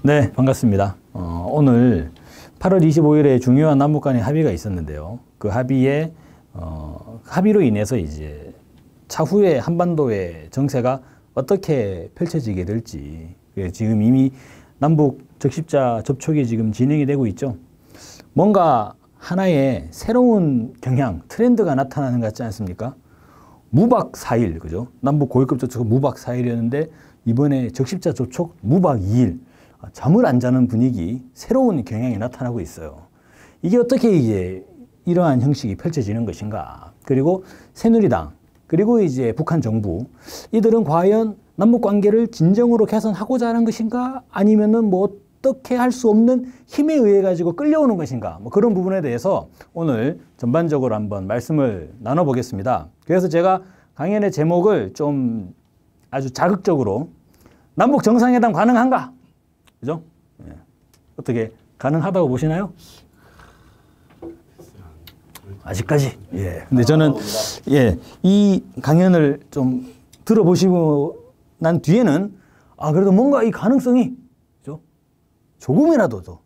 네, 반갑습니다. 오늘 8월 25일에 중요한 남북 간의 합의가 있었는데요. 그 합의로 인해서 이제 차후에 한반도의 정세가 어떻게 펼쳐지게 될지, 지금 이미 남북 적십자 접촉이 지금 진행이 되고 있죠. 뭔가 하나의 새로운 경향, 트렌드가 나타나는 것 같지 않습니까? 무박 4일, 그죠? 남북 고위급 접촉은 무박 4일이었는데 이번에 적십자 접촉 무박 2일. 잠을 안 자는 분위기, 새로운 경향이 나타나고 있어요. 이게 어떻게 이제 이러한 형식이 펼쳐지는 것인가? 그리고 새누리당, 그리고 이제 북한 정부, 이들은 과연 남북 관계를 진정으로 개선하고자 하는 것인가? 아니면은 뭐 어떻게 할 수 없는 힘에 의해 가지고 끌려오는 것인가? 뭐 그런 부분에 대해서 오늘 전반적으로 한번 말씀을 나눠보겠습니다. 그래서 제가 강연의 제목을 좀 아주 자극적으로 남북 정상회담 가능한가? 그죠? 예. 어떻게 가능하다고 보시나요? 아직까지. 예. 근데 저는 이 강연을 좀 들어보시고 난 뒤에는 그래도 뭔가 이 가능성이 그죠? 조금이라도 더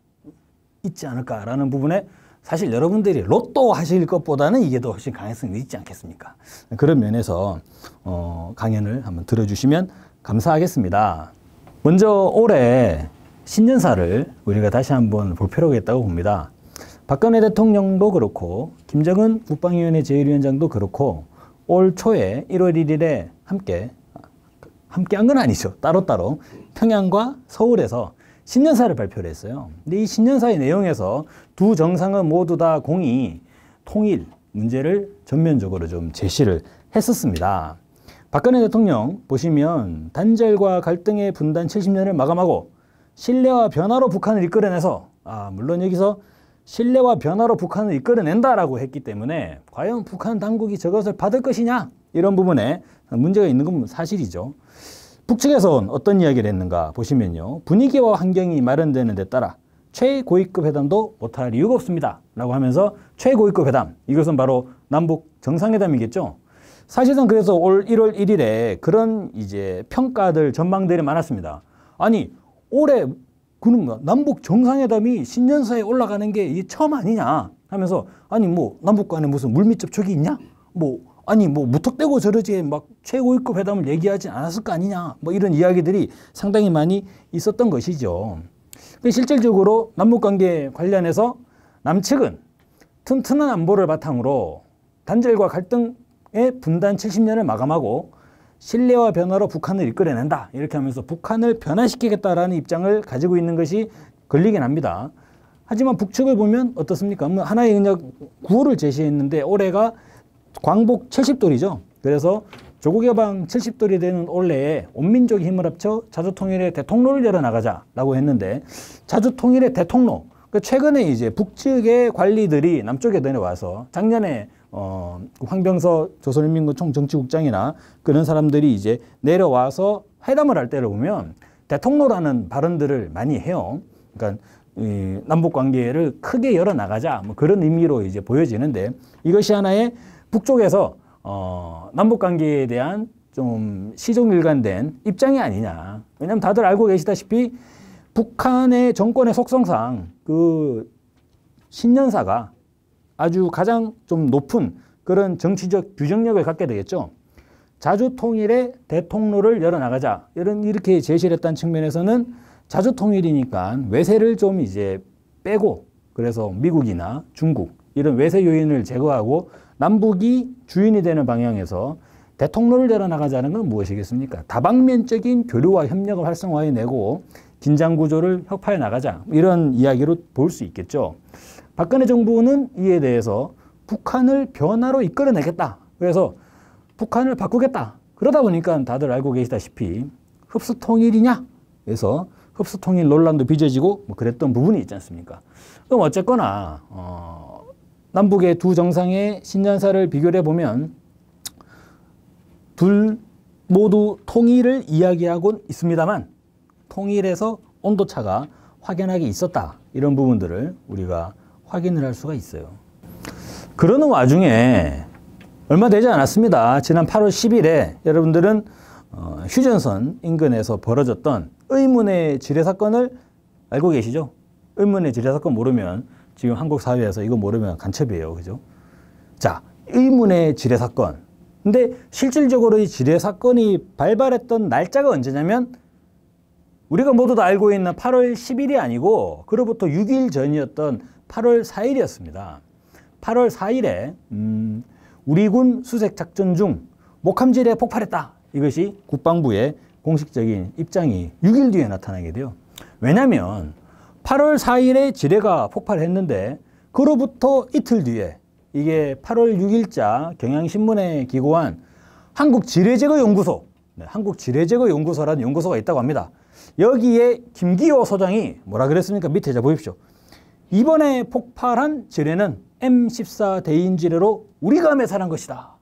있지 않을까라는 부분에 사실 여러분들이 로또 하실 것보다는 이게 더 훨씬 가능성이 있지 않겠습니까? 그런 면에서 강연을 한번 들어주시면 감사하겠습니다. 먼저 올해 신년사를 우리가 다시 한번 볼 필요가 있다고 봅니다. 박근혜 대통령도 그렇고 김정은 국방위원회 제1위원장도 그렇고 올 초에 1월 1일에 함께 한 건 아니죠. 따로따로 평양과 서울에서 신년사를 발표를 했어요. 근데 이 신년사의 내용에서 두 정상은 모두 다 공이 통일 문제를 전면적으로 좀 제시를 했었습니다. 박근혜 대통령 보시면 단절과 갈등의 분단 70년을 마감하고 신뢰와 변화로 북한을 이끌어내서 물론 여기서 신뢰와 변화로 북한을 이끌어낸다라고 했기 때문에 과연 북한 당국이 저것을 받을 것이냐 이런 부분에 문제가 있는 건 사실이죠. 북측에서는 어떤 이야기를 했는가 보시면요. 분위기와 환경이 마련되는 데 따라 최고위급 회담도 못할 이유가 없습니다 라고 하면서 최고위급 회담, 이것은 바로 남북 정상회담이겠죠. 사실상 그래서 올 1월 1일에 그런 이제 평가들, 전망들이 많았습니다. 아니 올해 그럼 남북 정상회담이 신년사에 올라가는 게 이게 처음 아니냐 하면서 아니 뭐 남북 간에 무슨 물밑 접촉이 있냐? 아니 무턱대고 저러지 막 최고위급 회담을 얘기하지 않았을 거 아니냐? 뭐 이런 이야기들이 상당히 많이 있었던 것이죠. 실질적으로 남북 관계 관련해서 남측은 튼튼한 안보를 바탕으로 단절과 갈등의 분단 70년을 마감하고 신뢰와 변화로 북한을 이끌어낸다. 이렇게 하면서 북한을 변화시키겠다라는 입장을 가지고 있는 것이 걸리긴 합니다. 하지만 북측을 보면 어떻습니까? 하나의 그냥 구호를 제시했는데 올해가 광복 70돌이죠. 그래서 조국 해방 70돌이 되는 올해에 온민족의 힘을 합쳐 자주통일의 대통로를 열어나가자라고 했는데 자주통일의 대통로. 최근에 이제 북측의 관리들이 남쪽에 내려와서 작년에 황병서 조선인민군 총정치국장이나 그런 사람들이 이제 내려와서 회담을 할 때를 보면 대통로라는 발언들을 많이 해요. 그러니까 남북 관계를 크게 열어나가자 뭐 그런 의미로 이제 보여지는데 이것이 하나의 북쪽에서 남북 관계에 대한 좀 시종일관된 입장이 아니냐. 왜냐하면 다들 알고 계시다시피 북한의 정권의 속성상 그 신년사가 아주 가장 좀 높은 그런 정치적 규정력을 갖게 되겠죠. 자주통일의 대통로를 열어나가자. 이렇게 제시를 했다는 측면에서는 자주통일이니까 외세를 좀 이제 빼고 그래서 미국이나 중국 이런 외세 요인을 제거하고 남북이 주인이 되는 방향에서 대통로를 열어나가자는 건 무엇이겠습니까? 다방면적인 교류와 협력을 활성화해내고 긴장 구조를 혁파해 나가자. 이런 이야기로 볼 수 있겠죠. 박근혜 정부는 이에 대해서 북한을 변화로 이끌어내겠다. 그래서 북한을 바꾸겠다. 그러다 보니까 다들 알고 계시다시피 흡수통일이냐? 그래서 흡수통일 논란도 빚어지고 뭐 그랬던 부분이 있지 않습니까? 그럼 어쨌거나 남북의 두 정상의 신년사를 비교를 해보면 둘 모두 통일을 이야기하곤 있습니다만 통일에서 온도차가 확연하게 있었다. 이런 부분들을 우리가 확인을 할 수가 있어요. 그러는 와중에 얼마 되지 않았습니다. 지난 8월 10일에 여러분들은 휴전선 인근에서 벌어졌던 의문의 지뢰 사건을 알고 계시죠? 의문의 지뢰 사건 모르면 지금 한국 사회에서 이거 모르면 간첩이에요. 그죠? 자, 의문의 지뢰 사건. 근데 실질적으로 이 지뢰 사건이 발발했던 날짜가 언제냐면 우리가 모두 다 알고 있는 8월 10일이 아니고 그로부터 6일 전이었던 8월 4일이었습니다. 8월 4일에 우리 군 수색 작전 중 목함지뢰 폭발했다. 이것이 국방부의 공식적인 입장이 6일 뒤에 나타나게 돼요. 왜냐하면 8월 4일에 지뢰가 폭발했는데 그로부터 이틀 뒤에 이게 8월 6일자 경향신문에 기고한 한국지뢰제거연구소, 한국지뢰제거연구소라는 연구소가 있다고 합니다. 여기에 김기호 소장이 뭐라 그랬습니까? 밑에 자 보십시오. 이번에 폭발한 지뢰는 M14 대인지뢰로 우리가 매살한 것이다.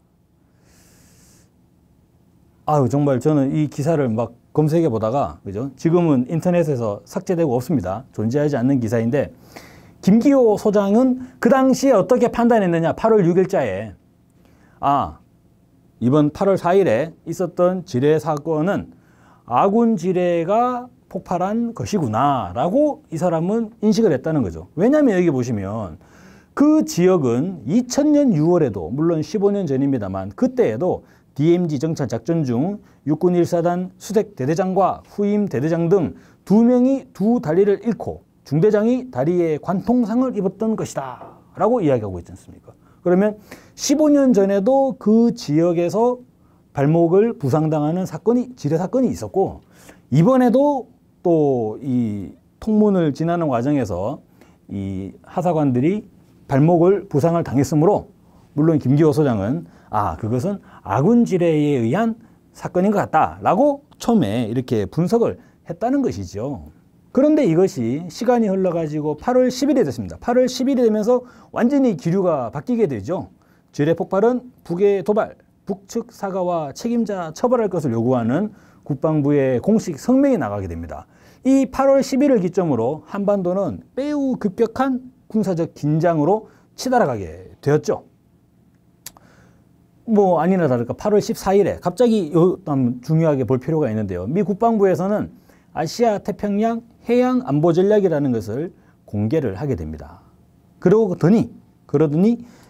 아유, 정말 저는 이 기사를 막 검색해 보다가, 그죠? 지금은 인터넷에서 삭제되고 없습니다. 존재하지 않는 기사인데, 김기호 소장은 그 당시에 어떻게 판단했느냐? 8월 6일자에. 이번 8월 4일에 있었던 지뢰 사건은 아군 지뢰가 폭발한 것이구나 라고 이 사람은 인식을 했다는 거죠. 왜냐하면 여기 보시면 그 지역은 2000년 6월에도 물론 15년 전입니다만 그때에도 DMZ 정찰 작전 중 육군 1사단 수색 대대장과 후임 대대장 등 2명이 두 다리를 잃고 중대장이 다리에 관통상을 입었던 것이다 라고 이야기하고 있지 않습니까? 그러면 15년 전에도 그 지역에서 발목을 부상당하는 사건이, 지뢰 사건이 있었고, 이번에도 또 이 통문을 지나는 과정에서 이 하사관들이 발목을 부상을 당했으므로, 물론 김기호 소장은 그것은 아군 지뢰에 의한 사건인 것 같다라고 처음에 이렇게 분석을 했다는 것이죠. 그런데 이것이 시간이 흘러가지고 8월 10일이 됐습니다. 8월 10일이 되면서 완전히 기류가 바뀌게 되죠. 지뢰 폭발은 북의 도발, 북측 사과와 책임자 처벌할 것을 요구하는 국방부의 공식 성명이 나가게 됩니다. 이 8월 10일을 기점으로 한반도는 매우 급격한 군사적 긴장으로 치달아가게 되었죠. 뭐 아니나 다를까 8월 14일에 갑자기 중요하게 볼 필요가 있는데요. 미 국방부에서는 아시아 태평양 해양 안보 전략이라는 것을 공개를 하게 됩니다. 그러더니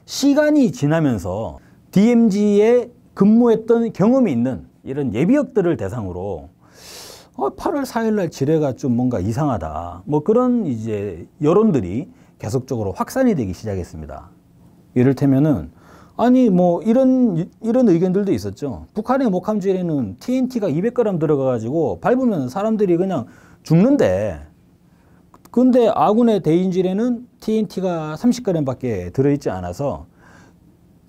시간이 지나면서 DMZ에 근무했던 경험이 있는 이런 예비역들을 대상으로 8월 4일 날 지뢰가 좀 뭔가 이상하다. 뭐 그런 이제 여론들이 계속적으로 확산이 되기 시작했습니다. 이를테면은 뭐 이런 의견들도 있었죠. 북한의 목함지뢰는 TNT가 200g 들어가가지고 밟으면 사람들이 그냥 죽는데, 근데 아군의 대인지뢰는 TNT가 30g밖에 들어있지 않아서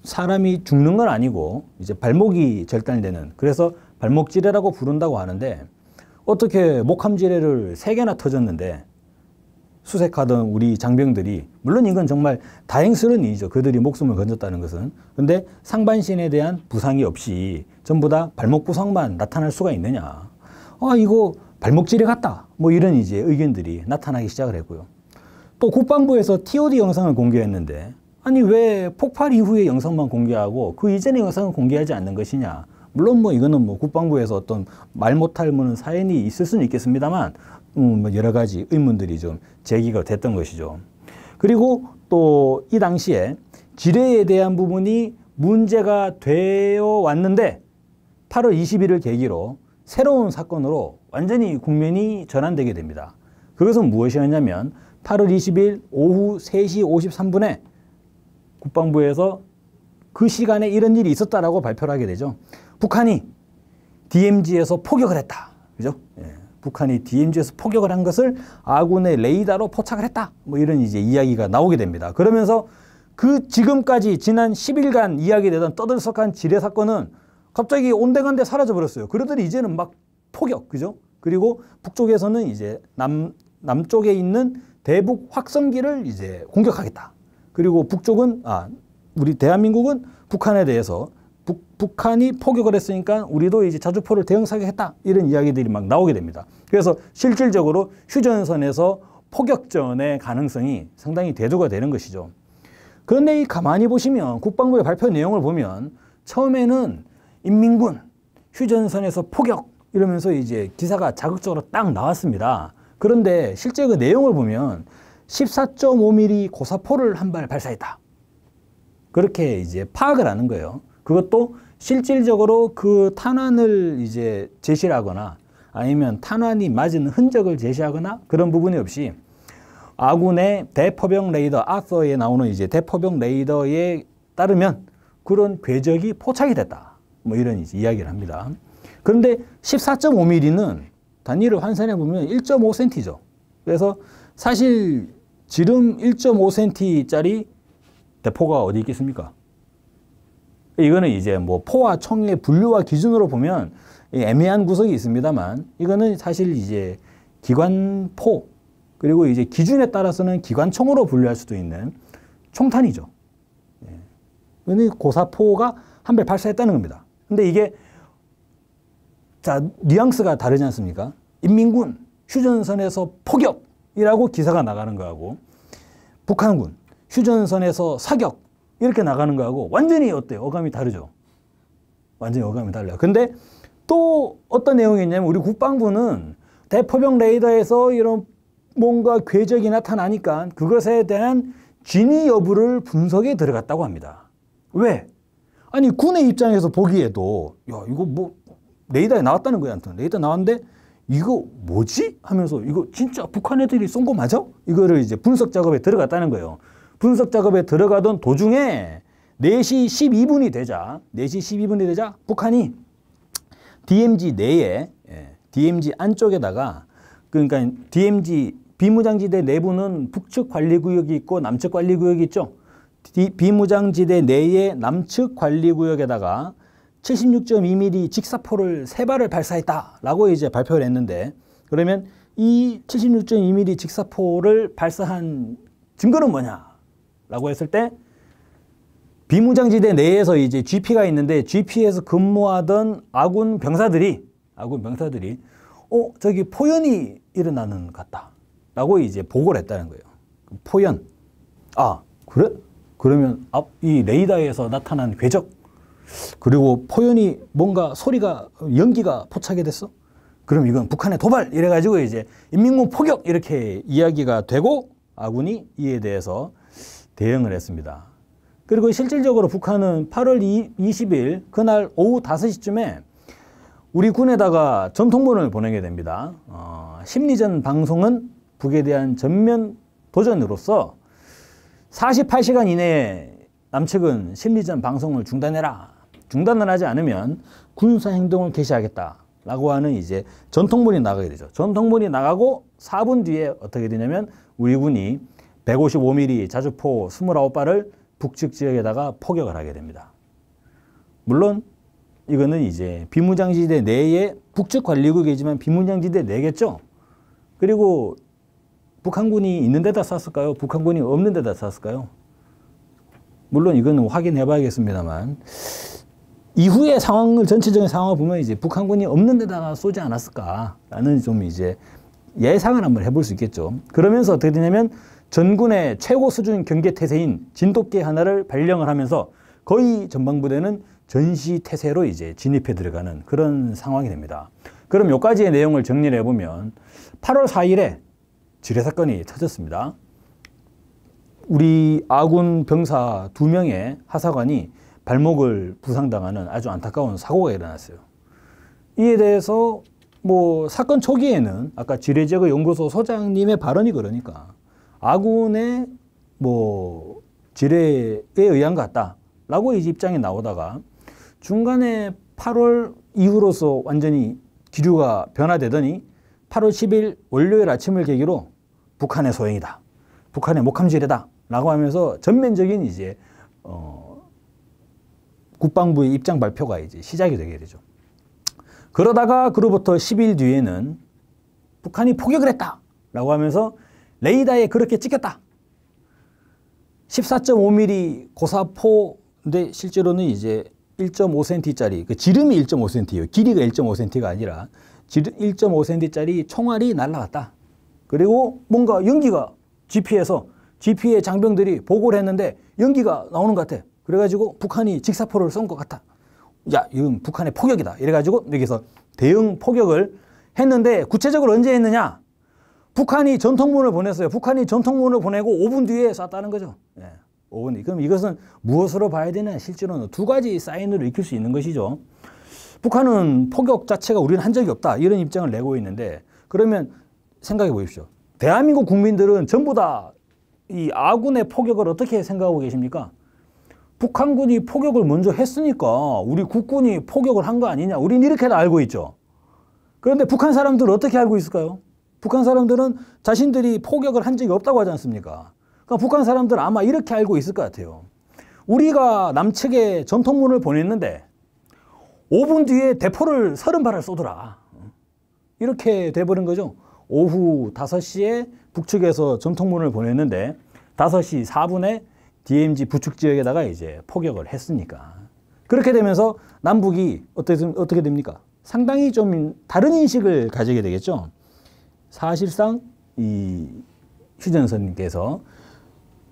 사람이 죽는 건 아니고 이제 발목이 절단되는, 그래서 발목지뢰라고 부른다고 하는데, 어떻게 목함지뢰를 3개나 터졌는데 수색하던 우리 장병들이, 물론 이건 정말 다행스러운 일이죠. 그들이 목숨을 건졌다는 것은. 근데 상반신에 대한 부상이 없이 전부 다 발목 부상만 나타날 수가 있느냐. 이거 발목지뢰 같다. 뭐 이런 이제 의견들이 나타나기 시작을 했고요. 또 국방부에서 TOD 영상을 공개했는데, 아니 왜 폭발 이후의 영상만 공개하고 그 이전의 영상은 공개하지 않는 것이냐. 물론 뭐 이거는 뭐 국방부에서 어떤 말 못할 사연이 있을 수는 있겠습니다만 여러 가지 의문들이 좀 제기가 됐던 것이죠. 그리고 또 이 당시에 지뢰에 대한 부분이 문제가 되어 왔는데 8월 20일을 계기로 새로운 사건으로 완전히 국면이 전환되게 됩니다. 그것은 무엇이었냐면 8월 20일 오후 3시 53분에 국방부에서 그 시간에 이런 일이 있었다라고 발표를 하게 되죠. 북한이 DMZ에서 포격을 했다. 그죠? 북한이 DMZ에서 포격을 한 것을 아군의 레이더로 포착을 했다. 뭐 이런 이제 이야기가 나오게 됩니다. 그러면서 그 지금까지 지난 10일간 이야기되던 떠들썩한 지뢰 사건은 갑자기 온데간데 사라져 버렸어요. 그러더니 이제는 막 포격, 그죠? 그리고 북쪽에서는 이제 남쪽에 있는 대북 확성기를 이제 공격하겠다. 그리고 북쪽은 우리 대한민국은 북한에 대해서 북한이 포격을 했으니까 우리도 이제 자주포를 대응 사격했다. 이런 이야기들이 막 나오게 됩니다. 그래서 실질적으로 휴전선에서 포격전의 가능성이 상당히 대두가 되는 것이죠. 그런데 가만히 보시면 국방부의 발표 내용을 보면 처음에는 인민군 휴전선에서 포격 이러면서 이제 기사가 자극적으로 딱 나왔습니다. 그런데 실제 그 내용을 보면 14.5mm 고사포를 한 발 발사했다. 그렇게 이제 파악을 하는 거예요. 그것도 실질적으로 그 탄환을 이제 제시를 하거나 아니면 탄환이 맞은 흔적을 제시하거나 그런 부분이 없이 아군의 대포병 레이더, 아서에 나오는 이제 대포병 레이더에 따르면 그런 궤적이 포착이 됐다. 뭐 이런 이제 이야기를 합니다. 그런데 14.5mm는 단위를 환산해 보면 1.5cm죠. 그래서 사실 지름 1.5cm짜리 대포가 어디 있겠습니까? 이거는 이제 뭐 포와 총의 분류와 기준으로 보면 애매한 구석이 있습니다만 이거는 사실 이제 기관포 그리고 이제 기준에 따라서는 기관총으로 분류할 수도 있는 총탄이죠. 고사포가 한 발 발사했다는 겁니다. 근데 이게 자 뉘앙스가 다르지 않습니까? 인민군 휴전선에서 포격이라고 기사가 나가는 거하고 북한군 휴전선에서 사격 이렇게 나가는 거하고 완전히 어때요? 어감이 다르죠. 완전히 어감이 달라요. 근데 또 어떤 내용이 있냐면 우리 국방부는 대포병 레이더에서 이런 뭔가 궤적이 나타나니까 그것에 대한 진위 여부를 분석에 들어갔다고 합니다. 왜? 아니 군의 입장에서 보기에도 야 이거 뭐 레이더에 나왔다는 거야. 아무튼 레이더 나왔는데 이거 뭐지? 하면서 이거 진짜 북한 애들이 쏜 거 맞아? 이거를 이제 분석 작업에 들어갔다는 거예요. 분석 작업에 들어가던 도중에 4시 12분이 되자 북한이 DMZ 내에 DMZ 안쪽에다가 그러니까 DMZ 비무장지대 내부는 북측 관리구역이 있고 남측 관리구역이 있죠. 비무장지대 내의 남측 관리구역에다가 76.2mm 직사포를 3발을 발사했다라고 이제 발표를 했는데 그러면 이 76.2mm 직사포를 발사한 증거는 뭐냐라고 했을 때 비무장지대 내에서 이제 GP가 있는데 GP에서 근무하던 아군 병사들이 저기 포연이 일어나는 것 같다라고 이제 보고를 했다는 거예요. 포연. 아, 그래? 그러면 이 레이더에서 나타난 궤적 그리고 포연이 뭔가 소리가 연기가 포착이 됐어? 그럼 이건 북한의 도발 이래가지고 이제 인민군 포격 이렇게 이야기가 되고 아군이 이에 대해서 대응을 했습니다. 그리고 실질적으로 북한은 8월 20일 그날 오후 5시쯤에 우리 군에다가 전통문을 보내게 됩니다. 심리전 방송은 북에 대한 전면 도전으로서 48시간 이내에 남측은 심리전 방송을 중단해라. 중단을 하지 않으면 군사행동을 개시하겠다라고 하는 이제 전통문이 나가게 되죠. 전통문이 나가고 4분 뒤에 어떻게 되냐면 우리 군이 155mm 자주포 29발을 북측 지역에다가 포격을 하게 됩니다. 물론 이거는 이제 비무장지대 내에 북측 관리국이지만 비무장지대 내겠죠. 그리고 북한군이 있는 데다 쐈을까요? 북한군이 없는 데다 쐈을까요? 물론 이거는 확인해 봐야겠습니다만 이후의 상황을 전체적인 상황을 보면 이제 북한군이 없는 데다가 쏘지 않았을까라는 좀 이제 예상을 한번 해볼 수 있겠죠. 그러면서 어떻게 되냐면 전군의 최고 수준 경계 태세인 진돗개 하나를 발령을 하면서 거의 전방부대는 전시 태세로 이제 진입해 들어가는 그런 상황이 됩니다. 그럼 몇 가지의 내용을 정리를 해보면 8월 4일에 지뢰 사건이 터졌습니다. 우리 아군 병사 2명의 하사관이 발목을 부상당하는 아주 안타까운 사고가 일어났어요. 이에 대해서 뭐 사건 초기에는 아까 지뢰제거 연구소 소장님의 발언이 그러니까 아군의 뭐 지뢰에 의한 것 같다라고 이 입장이 나오다가 중간에 8월 이후로서 완전히 기류가 변화되더니 8월 10일 월요일 아침을 계기로 북한의 소행이다. 북한의 목함지뢰다. 라고 하면서 전면적인 이제 국방부의 입장 발표가 이제 시작이 되게 되죠. 그러다가 그로부터 10일 뒤에는 북한이 포격을 했다. 라고 하면서 레이더에 그렇게 찍혔다. 14.5mm 고사포인데 실제로는 이제 1.5cm짜리 그 지름이 1.5cm예요. 길이가 1.5cm가 아니라 1.5cm짜리 총알이 날아갔다. 그리고 뭔가 연기가 GP의 장병들이 보고를 했는데 연기가 나오는 것 같아. 그래가지고 북한이 직사포를 쏜 것 같아. 야, 이건 북한의 포격이다. 이래가지고 여기서 대응 포격을 했는데 구체적으로 언제 했느냐? 북한이 전통문을 보냈어요. 북한이 전통문을 보내고 5분 뒤에 쐈다는 거죠. 예, 5분 뒤. 그럼 이것은 무엇으로 봐야 되냐? 실제로는 두 가지 사인으로 익힐 수 있는 것이죠. 북한은 포격 자체가 우리는 한 적이 없다. 이런 입장을 내고 있는데 그러면 생각해 보십시오. 대한민국 국민들은 전부 다 이 아군의 포격을 어떻게 생각하고 계십니까? 북한군이 포격을 먼저 했으니까 우리 국군이 포격을 한 거 아니냐. 우린 이렇게 다 알고 있죠. 그런데 북한 사람들은 어떻게 알고 있을까요? 북한 사람들은 자신들이 포격을 한 적이 없다고 하지 않습니까? 그러니까 북한 사람들은 아마 이렇게 알고 있을 것 같아요. 우리가 남측에 전통문을 보냈는데 5분 뒤에 대포를 30발을 쏘더라. 이렇게 돼버린 거죠. 오후 5시에 북측에서 전통문을 보냈는데 5시 4분에 DMZ 부축 지역에다가 이제 포격을 했으니까. 그렇게 되면서 남북이 어떻게 됩니까? 상당히 좀 다른 인식을 가지게 되겠죠. 사실상 이 휴전선님께서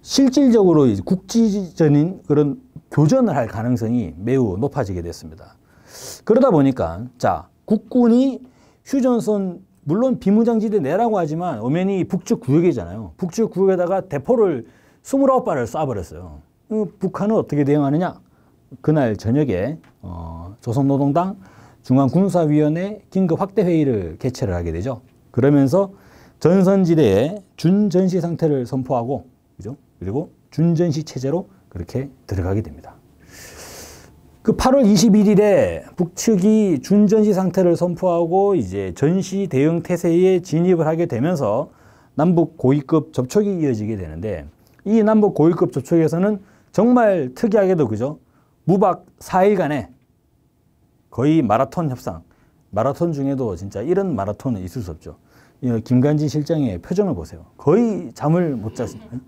실질적으로 국지전인 그런 교전을 할 가능성이 매우 높아지게 됐습니다. 그러다 보니까 자, 국군이 휴전선 물론 비무장지대 내라고 하지만 엄연히 북측 구역이잖아요. 북측 구역에다가 대포를 29발을 쏴버렸어요. 북한은 어떻게 대응하느냐? 그날 저녁에 조선노동당 중앙군사위원회 긴급 확대회의를 개최를 하게 되죠. 그러면서 전선지대에 준전시 상태를 선포하고, 그죠? 그리고 준전시 체제로 그렇게 들어가게 됩니다. 그 8월 21일에 북측이 준전시 상태를 선포하고 이제 전시 대응 태세에 진입을 하게 되면서 남북 고위급 접촉이 이어지게 되는데 이 남북 고위급 접촉에서는 정말 특이하게도 그죠? 무박 4일간의 거의 마라톤 협상. 마라톤 중에도 진짜 이런 마라톤은 있을 수 없죠. 김관진 실장의 표정을 보세요. 거의 잠을 못 잤습니다.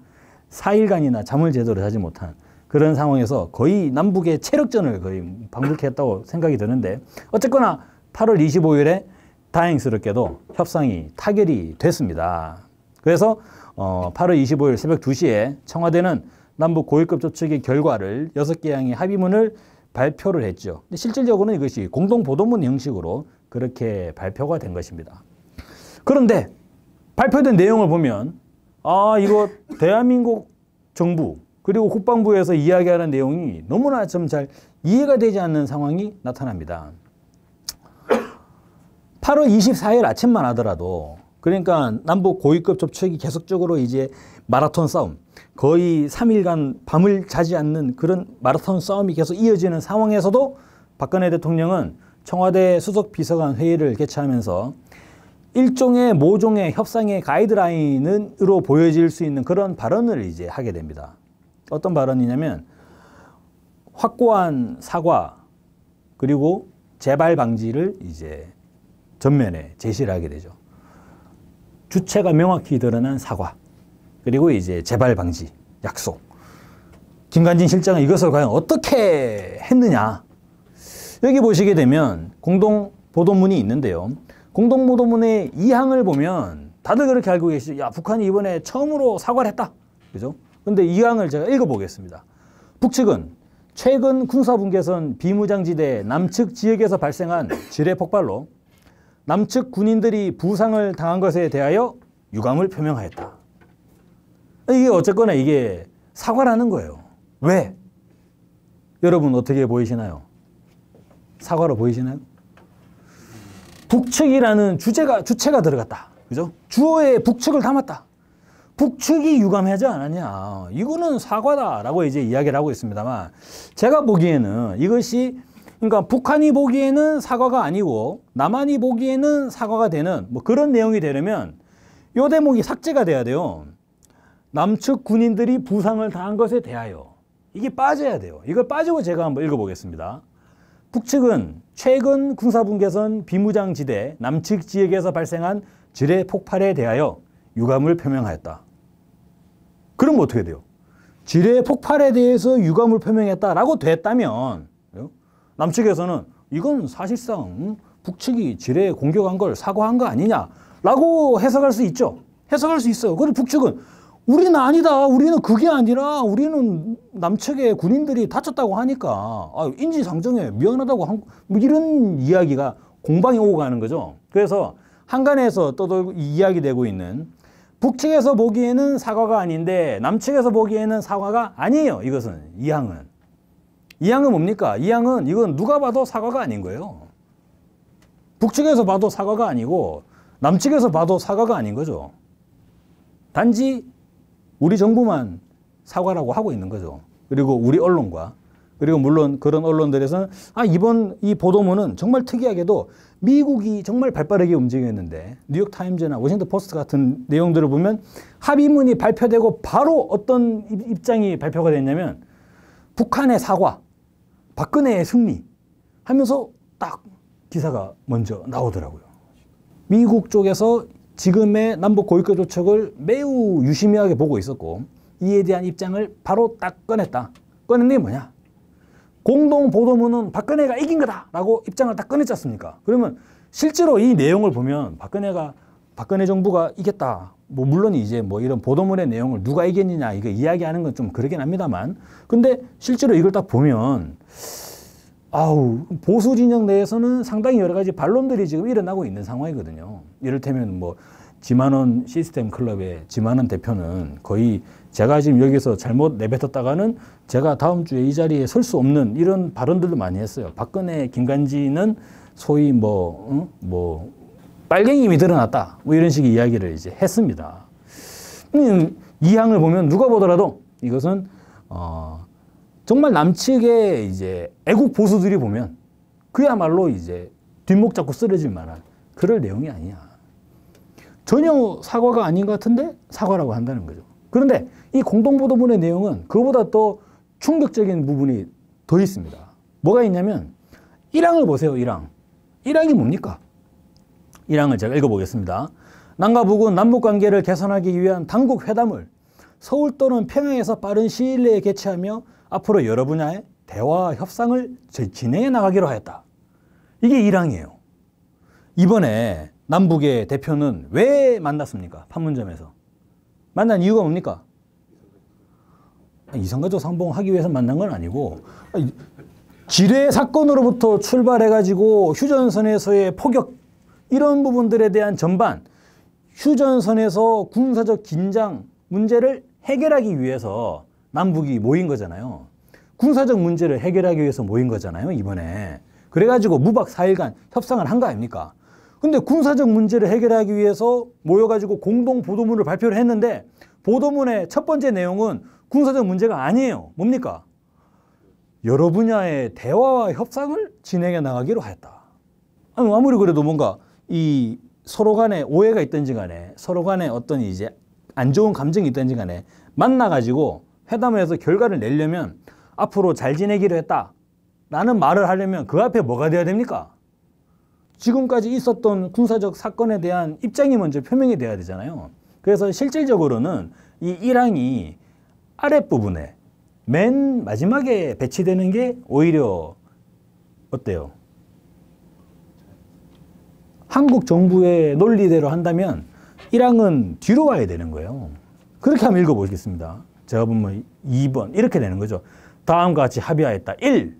4일간이나 잠을 제대로 자지 못한 그런 상황에서 거의 남북의 체력전을 거의 방불케 했다고 생각이 드는데 어쨌거나 8월 25일에 다행스럽게도 협상이 타결이 됐습니다. 그래서 8월 25일 새벽 2시에 청와대는 남북 고위급 접촉의 결과를 6개 항의 합의문을 발표를 했죠. 근데 실질적으로는 이것이 공동보도문 형식으로 그렇게 발표가 된 것입니다. 그런데 발표된 내용을 보면 이거 대한민국 정부 그리고 국방부에서 이야기하는 내용이 너무나 좀 잘 이해가 되지 않는 상황이 나타납니다. 8월 24일 아침만 하더라도 그러니까 남북 고위급 접촉이 계속적으로 이제 마라톤 싸움 거의 3일간 밤을 자지 않는 그런 마라톤 싸움이 계속 이어지는 상황에서도 박근혜 대통령은 청와대 수석 비서관 회의를 개최하면서 일종의 모종의 협상의 가이드라인으로 보여질 수 있는 그런 발언을 이제 하게 됩니다. 어떤 발언이냐면 확고한 사과 그리고 재발 방지를 이제 전면에 제시를 하게 되죠. 주체가 명확히 드러난 사과 그리고 이제 재발 방지 약속. 김관진 실장은 이것을 과연 어떻게 했느냐? 여기 보시게 되면 공동 보도문이 있는데요. 공동 보도문의 2항을 보면 다들 그렇게 알고 계시죠. 야, 북한이 이번에 처음으로 사과를 했다. 그죠? 근데 2항을 제가 읽어보겠습니다. 북측은 최근 군사분계선 비무장지대 남측 지역에서 발생한 지뢰 폭발로 남측 군인들이 부상을 당한 것에 대하여 유감을 표명하였다. 이게 어쨌거나 이게 사과라는 거예요. 왜? 여러분 어떻게 보이시나요? 사과로 보이시나요? 북측이라는 주체가 들어갔다. 그죠? 주어에 북측을 담았다. 북측이 유감하지 않았냐. 이거는 사과다라고 이제 이야기를 하고 있습니다만 제가 보기에는 이것이 그러니까 북한이 보기에는 사과가 아니고 남한이 보기에는 사과가 되는 뭐 그런 내용이 되려면 이 대목이 삭제가 돼야 돼요. 남측 군인들이 부상을 당한 것에 대하여 이게 빠져야 돼요. 이걸 빠지고 제가 한번 읽어보겠습니다. 북측은 최근 군사분계선 비무장지대 남측 지역에서 발생한 지뢰 폭발에 대하여 유감을 표명하였다. 그럼 어떻게 돼요? 지뢰 폭발에 대해서 유감을 표명했다라고 됐다면 남측에서는 이건 사실상 북측이 지뢰 공격한 걸 사과한 거 아니냐라고 해석할 수 있죠. 해석할 수 있어요. 그런데 북측은 우리는 아니다. 우리는 그게 아니라 우리는 남측의 군인들이 다쳤다고 하니까 인지상정해 미안하다고 뭐 이런 이야기가 공방이 오고 가는 거죠. 그래서 한간에서 떠돌고 이야기되고 있는 북측에서 보기에는 사과가 아닌데 남측에서 보기에는 사과가 아니에요. 이것은 이항은. 이항은 뭡니까? 이항은 이건 누가 봐도 사과가 아닌 거예요. 북측에서 봐도 사과가 아니고 남측에서 봐도 사과가 아닌 거죠. 단지 우리 정부만 사과라고 하고 있는 거죠. 그리고 우리 언론과 그리고 물론 그런 언론들에서는 이번 이 보도문은 정말 특이하게도 미국이 정말 발빠르게 움직였는데 뉴욕타임즈나 워싱턴 포스트 같은 내용들을 보면 합의문이 발표되고 바로 어떤 입장이 발표가 됐냐면 북한의 사과, 박근혜의 승리 하면서 딱 기사가 먼저 나오더라고요. 미국 쪽에서 지금의 남북 고위급 조척을 매우 유심하게 보고 있었고 이에 대한 입장을 바로 딱 꺼냈다. 꺼낸 게 뭐냐? 공동보도문은 박근혜가 이긴 거다라고 입장을 딱 꺼냈지 않습니까? 그러면 실제로 이 내용을 보면 박근혜 정부가 이겼다. 뭐 물론 이제 뭐 이런 보도문의 내용을 누가 이겼느냐 이거 이야기하는 건 좀 그러긴 합니다만 근데 실제로 이걸 딱 보면 보수 진영 내에서는 상당히 여러 가지 반론들이 지금 일어나고 있는 상황이거든요. 이를테면 뭐 지만원 시스템 클럽의 지만원 대표는 거의 제가 지금 여기서 잘못 내뱉었다가는 제가 다음 주에 이 자리에 설 수 없는 이런 발언들도 많이 했어요. 박근혜, 김관진은 소위 빨갱임이 드러났다. 뭐 이런 식의 이야기를 이제 했습니다. 이 항을 보면 누가 보더라도 이것은 정말 남측의 이제 애국 보수들이 보면 그야말로 이제 뒷목 잡고 쓰러질 만한 그럴 내용이 아니야. 전혀 사과가 아닌 것 같은데 사과라고 한다는 거죠. 그런데 이 공동보도문의 내용은 그보다 또 충격적인 부분이 더 있습니다. 뭐가 있냐면 1항을 보세요. 1항. 1항이 뭡니까? 1항을 제가 읽어보겠습니다. 남과 북은 남북관계를 개선하기 위한 당국 회담을 서울 또는 평양에서 빠른 시일 내에 개최하며 앞으로 여러 분야의 대화와 협상을 진행해 나가기로 하였다. 이게 1항이에요. 이번에 남북의 대표는 왜 만났습니까? 판문점에서. 만난 이유가 뭡니까? 이산가족 상봉하기 위해서 만난 건 아니고 지뢰 사건으로부터 출발해가지고 휴전선에서의 포격 이런 부분들에 대한 전반 휴전선에서 군사적 긴장 문제를 해결하기 위해서 남북이 모인 거잖아요. 군사적 문제를 해결하기 위해서 모인 거잖아요. 이번에. 그래가지고 무박 4일간 협상을 한 거 아닙니까? 근데 군사적 문제를 해결하기 위해서 모여가지고 공동 보도문을 발표를 했는데 보도문의 첫 번째 내용은 군사적 문제가 아니에요. 뭡니까? 여러 분야의 대화와 협상을 진행해 나가기로 하였다. 아무리 그래도 뭔가 이 서로 간에 오해가 있든지 간에 서로 간에 어떤 이제 안 좋은 감정이 있든지 간에 만나가지고 회담을 해서 결과를 내려면 앞으로 잘 지내기로 했다. 라는 말을 하려면 그 앞에 뭐가 돼야 됩니까? 지금까지 있었던 군사적 사건에 대한 입장이 먼저 표명이 돼야 되잖아요. 그래서 실질적으로는 이 1항이 아랫부분에 맨 마지막에 배치되는 게 오히려 어때요? 한국 정부의 논리대로 한다면 1항은 뒤로 와야 되는 거예요. 그렇게 한번 읽어보겠습니다. 제가 보면 2번 이렇게 되는 거죠. 다음과 같이 합의하였다. 1.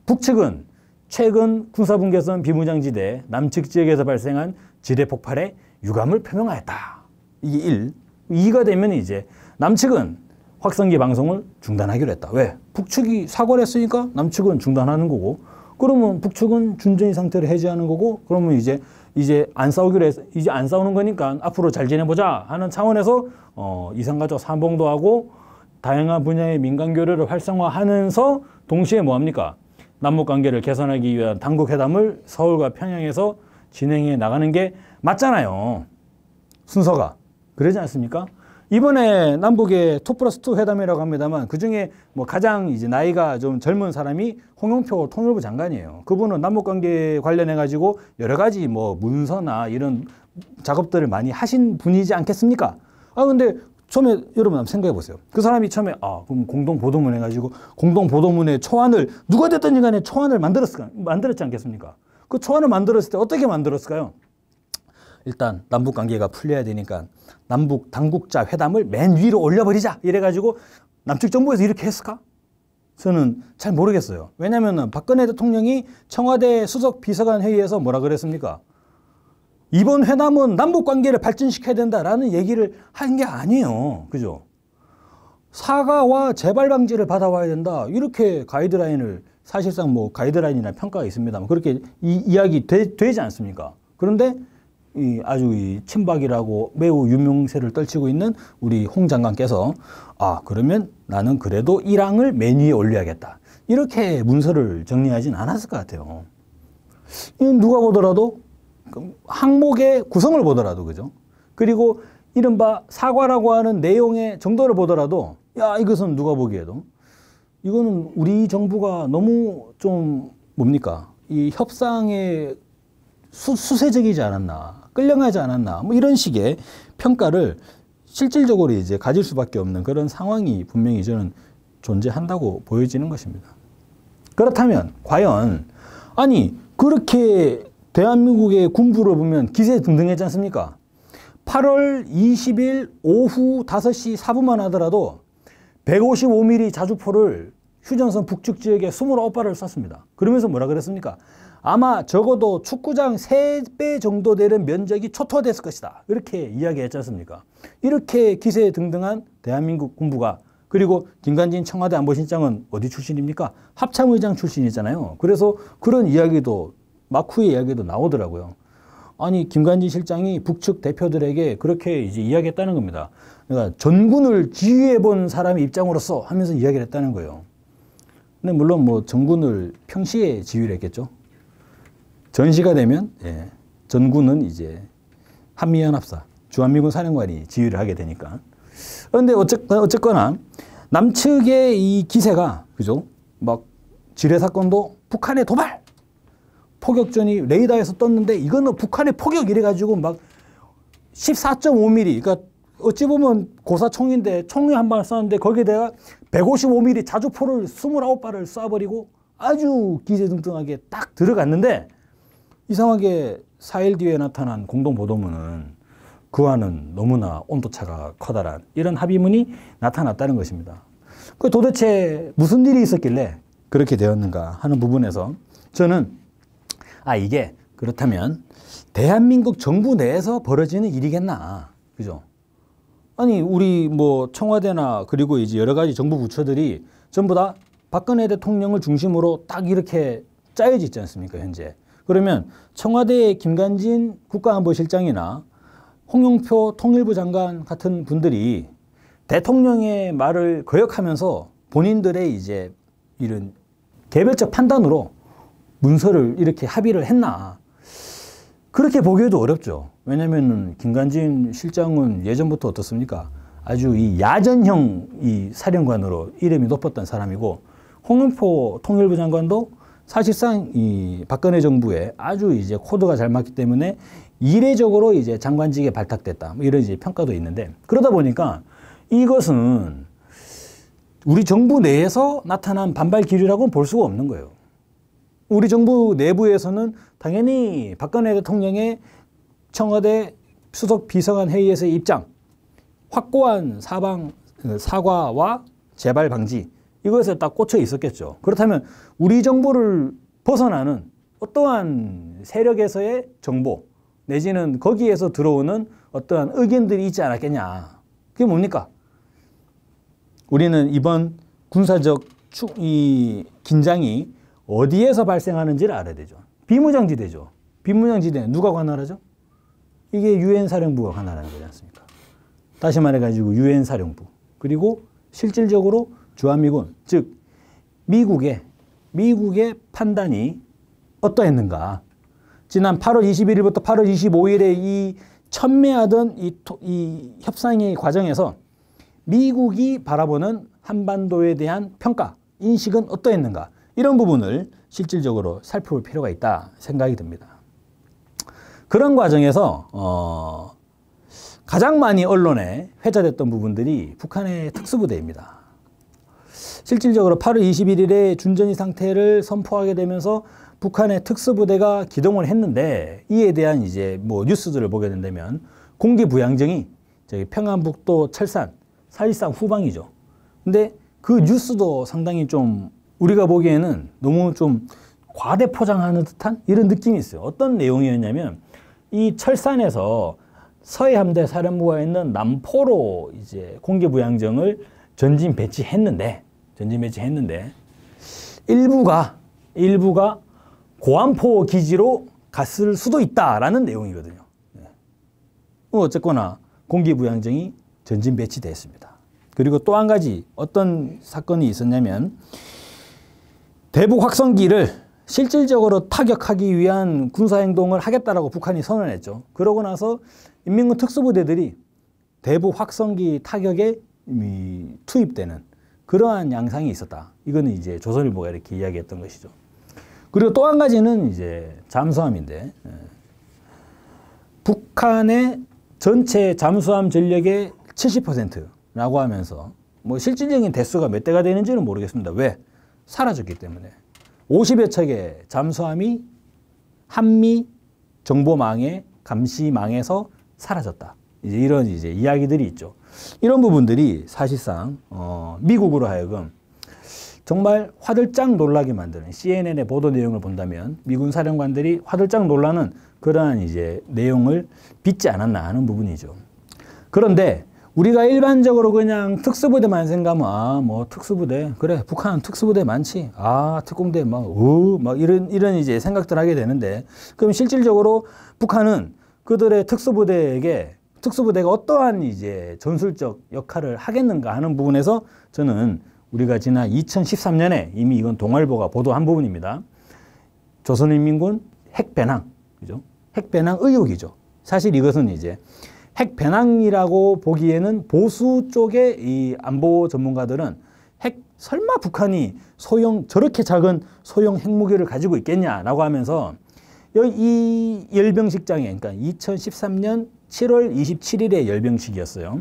북측은 최근 군사분계선 비무장지대 남측 지역에서 발생한 지뢰 폭발에 유감을 표명하였다. 이게 1. 2가 되면 이제 남측은 확성기 방송을 중단하기로 했다. 왜? 북측이 사과를 했으니까 남측은 중단하는 거고 그러면 북측은 준전이 상태를 해제하는 거고 그러면 이제 안 싸우기로 해서 이제 안 싸우는 거니까 앞으로 잘 지내보자 하는 차원에서 이산가족 상봉도 하고 다양한 분야의 민간 교류를 활성화하면서 동시에 뭐합니까? 남북관계를 개선하기 위한 당국회담을 서울과 평양에서 진행해 나가는 게 맞잖아요. 순서가. 그러지 않습니까? 이번에 남북의 2+2 회담이라고 합니다만 그중에 뭐 가장 이제 나이가 좀 젊은 사람이 홍영표 통일부 장관이에요. 그분은 남북관계 관련해 가지고 여러 가지 뭐 문서나 이런 작업들을 많이 하신 분이지 않겠습니까? 근데 처음에 여러분 한번 생각해 보세요. 그 사람이 처음에 그럼 공동보도문 해가지고 공동보도문의 초안을 누가 됐든지 간에 초안을 만들었지 않겠습니까? 그 초안을 만들었을 때 어떻게 만들었을까요? 일단 남북 관계가 풀려야 되니까 남북 당국자 회담을 맨 위로 올려버리자 이래가지고 남측 정부에서 이렇게 했을까? 저는 잘 모르겠어요. 왜냐하면 박근혜 대통령이 청와대 수석 비서관 회의에서 뭐라 그랬습니까? 이번 회담은 남북 관계를 발전시켜야 된다라는 얘기를 한 게 아니에요. 그죠? 사과와 재발 방지를 받아와야 된다. 이렇게 가이드라인을 사실상 뭐 가이드라인이나 평가가 있습니다만 그렇게 이야기 되지 않습니까? 그런데 아주 이 친박이라고 매우 유명세를 떨치고 있는 우리 홍 장관께서 그러면 나는 그래도 1항을 맨 위에 올려야겠다. 이렇게 문서를 정리하진 않았을 것 같아요. 이건 누가 보더라도 항목의 구성을 보더라도 그죠? 그리고 이른바 사과라고 하는 내용의 정도를 보더라도 이것은 누가 보기에도 이거는 우리 정부가 너무 좀 뭡니까? 이 협상에 수세적이지 않았나, 끌려가지 않았나, 뭐 이런 식의 평가를 실질적으로 이제 가질 수밖에 없는 그런 상황이 분명히 저는 존재한다고 보여지는 것입니다. 그렇다면 과연 그렇게 대한민국의 군부를 보면 기세등등했지 않습니까? 8월 20일 오후 5시 4분만 하더라도 155mm 자주포를 휴전선 북측 지역에 29발을 쐈습니다. 그러면서 뭐라 그랬습니까? 아마 적어도 축구장 3배 정도 되는 면적이 초토화됐을 것이다. 이렇게 이야기했지 않습니까? 이렇게 기세등등한 대한민국 군부가 그리고 김관진 청와대 안보실장은 어디 출신입니까? 합참의장 출신이잖아요. 그래서 그런 이야기도 막후의 이야기도 나오더라고요. 김관진 실장이 북측 대표들에게 그렇게 이제 이야기했다는 겁니다. 그러니까 전군을 지휘해 본 사람의 입장으로서 하면서 이야기를 했다는 거예요. 근데 물론 뭐 전군을 평시에 지휘를 했겠죠. 전시가 되면 전군은 이제 한미연합사 주한미군 사령관이 지휘를 하게 되니까. 그런데 어쨌거나 남측의 이 기세가 그죠? 막 지뢰 사건도 북한의 도발 포격전이 레이더에서 떴는데 이거는 북한의 포격 이래가지고 막 14.5mm 그러니까 어찌 보면 고사총인데 총이 한 발 쐈는데 거기에 내가 155mm 자주포를 29발을 쏴버리고 아주 기세등등하게 딱 들어갔는데 이상하게 4일 뒤에 나타난 공동보도문은 그와는 너무나 온도차가 커다란 이런 합의문이 나타났다는 것입니다. 도대체 무슨 일이 있었길래 그렇게 되었는가 하는 부분에서 저는 이게 그렇다면 대한민국 정부 내에서 벌어지는 일이겠나. 그죠? 우리 뭐 청와대나 그리고 이제 여러 가지 정부 부처들이 전부 다 박근혜 대통령을 중심으로 딱 이렇게 짜여져 있지 않습니까, 현재. 그러면 청와대의 김관진 국가안보실장이나 홍영표 통일부 장관 같은 분들이 대통령의 말을 거역하면서 본인들의 이제 이런 개별적 판단으로 문서를 이렇게 합의를 했나. 그렇게 보기에도 어렵죠. 왜냐하면 김관진 실장은 예전부터 어떻습니까? 아주 이 야전형 이 사령관으로 이름이 높았던 사람이고 홍영표 통일부 장관도 사실상 이 박근혜 정부에 아주 이제 코드가 잘 맞기 때문에 이례적으로 이제 장관직에 발탁됐다. 뭐 이런 이제 평가도 있는데 그러다 보니까 이것은 우리 정부 내에서 나타난 반발 기류라고는 볼 수가 없는 거예요. 우리 정부 내부에서는 당연히 박근혜 대통령의 청와대 수석 비서관 회의에서의 입장, 확고한 사과와 재발 방지 이것에 딱 꽂혀 있었겠죠. 그렇다면 우리 정부를 벗어나는 어떠한 세력에서의 정보 내지는 거기에서 들어오는 어떠한 의견들이 있지 않았겠냐. 그게 뭡니까? 우리는 이번 군사적 이 긴장이 어디에서 발생하는지를 알아야 되죠. 비무장지대죠. 비무장지대는 누가 관할하죠? 이게 유엔 사령부가 관할하는 거지 않습니까? 다시 말해가지고 유엔 사령부 그리고 실질적으로 주한미군 즉 미국의 판단이 어떠했는가? 지난 8월 21일부터 8월 25일에 이 첨예하던 이 협상의 과정에서 미국이 바라보는 한반도에 대한 평가, 인식은 어떠했는가? 이런 부분을 실질적으로 살펴볼 필요가 있다 생각이 듭니다. 그런 과정에서 가장 많이 언론에 회자됐던 부분들이 북한의 특수부대입니다. 실질적으로 8월 21일에 준전이 상태를 선포하게 되면서 북한의 특수부대가 기동을 했는데 이에 대한 이제 뭐 뉴스들을 보게 된다면 공기부양정이 저기 평안북도 철산 사실상 후방이죠. 근데 그 뉴스도 상당히 좀 우리가 보기에는 너무 좀 과대 포장하는 듯한 이런 느낌이 있어요. 어떤 내용이었냐면 이 철산에서 서해함대 사령부가 있는 남포로 이제 공기부양정을 전진 배치했는데 일부가 고안포 기지로 갔을 수도 있다라는 내용이거든요. 어쨌거나 공기부양정이 전진 배치됐습니다. 그리고 또 한 가지 어떤 사건이 있었냐면 대북 확성기를 실질적으로 타격하기 위한 군사행동을 하겠다라고 북한이 선언했죠. 그러고 나서 인민군 특수부대들이 대북 확성기 타격에 투입되는 그러한 양상이 있었다. 이거는 이제 조선일보가 이렇게 이야기했던 것이죠. 그리고 또 한 가지는 이제 잠수함인데, 북한의 전체 잠수함 전력의 70%라고 하면서 뭐 실질적인 대수가 몇 대가 되는지는 모르겠습니다. 왜? 사라졌기 때문에. 50여 척의 잠수함이 한미 정보망의 감시망에서 사라졌다. 이제 이런 이제 이야기들이 있죠. 이런 부분들이 사실상 미국으로 하여금 정말 화들짝 놀라게 만드는, CNN의 보도 내용을 본다면 미군 사령관들이 화들짝 놀라는 그러한 이제 내용을 빚지 않았나 하는 부분이죠. 그런데 우리가 일반적으로 그냥 특수부대만 생각하면 뭐 특수부대, 그래 북한은 특수부대 많지, 특공대 막 이런 이제 생각들 하게 되는데, 그럼 실질적으로 북한은 그들의 특수부대가 어떠한 이제 전술적 역할을 하겠는가 하는 부분에서 저는 우리가 지난 2013년에 이미 이건 동아일보가 보도한 부분입니다. 조선인민군 핵배낭, 그죠? 핵배낭 의혹이죠. 사실 이것은 이제 핵배낭이라고 보기에는 보수 쪽의 이 안보 전문가들은 설마 북한이 저렇게 작은 소형 핵무기를 가지고 있겠냐라고 하면서 이 열병식장에, 그러니까 2013년 7월 27일의 열병식이었어요.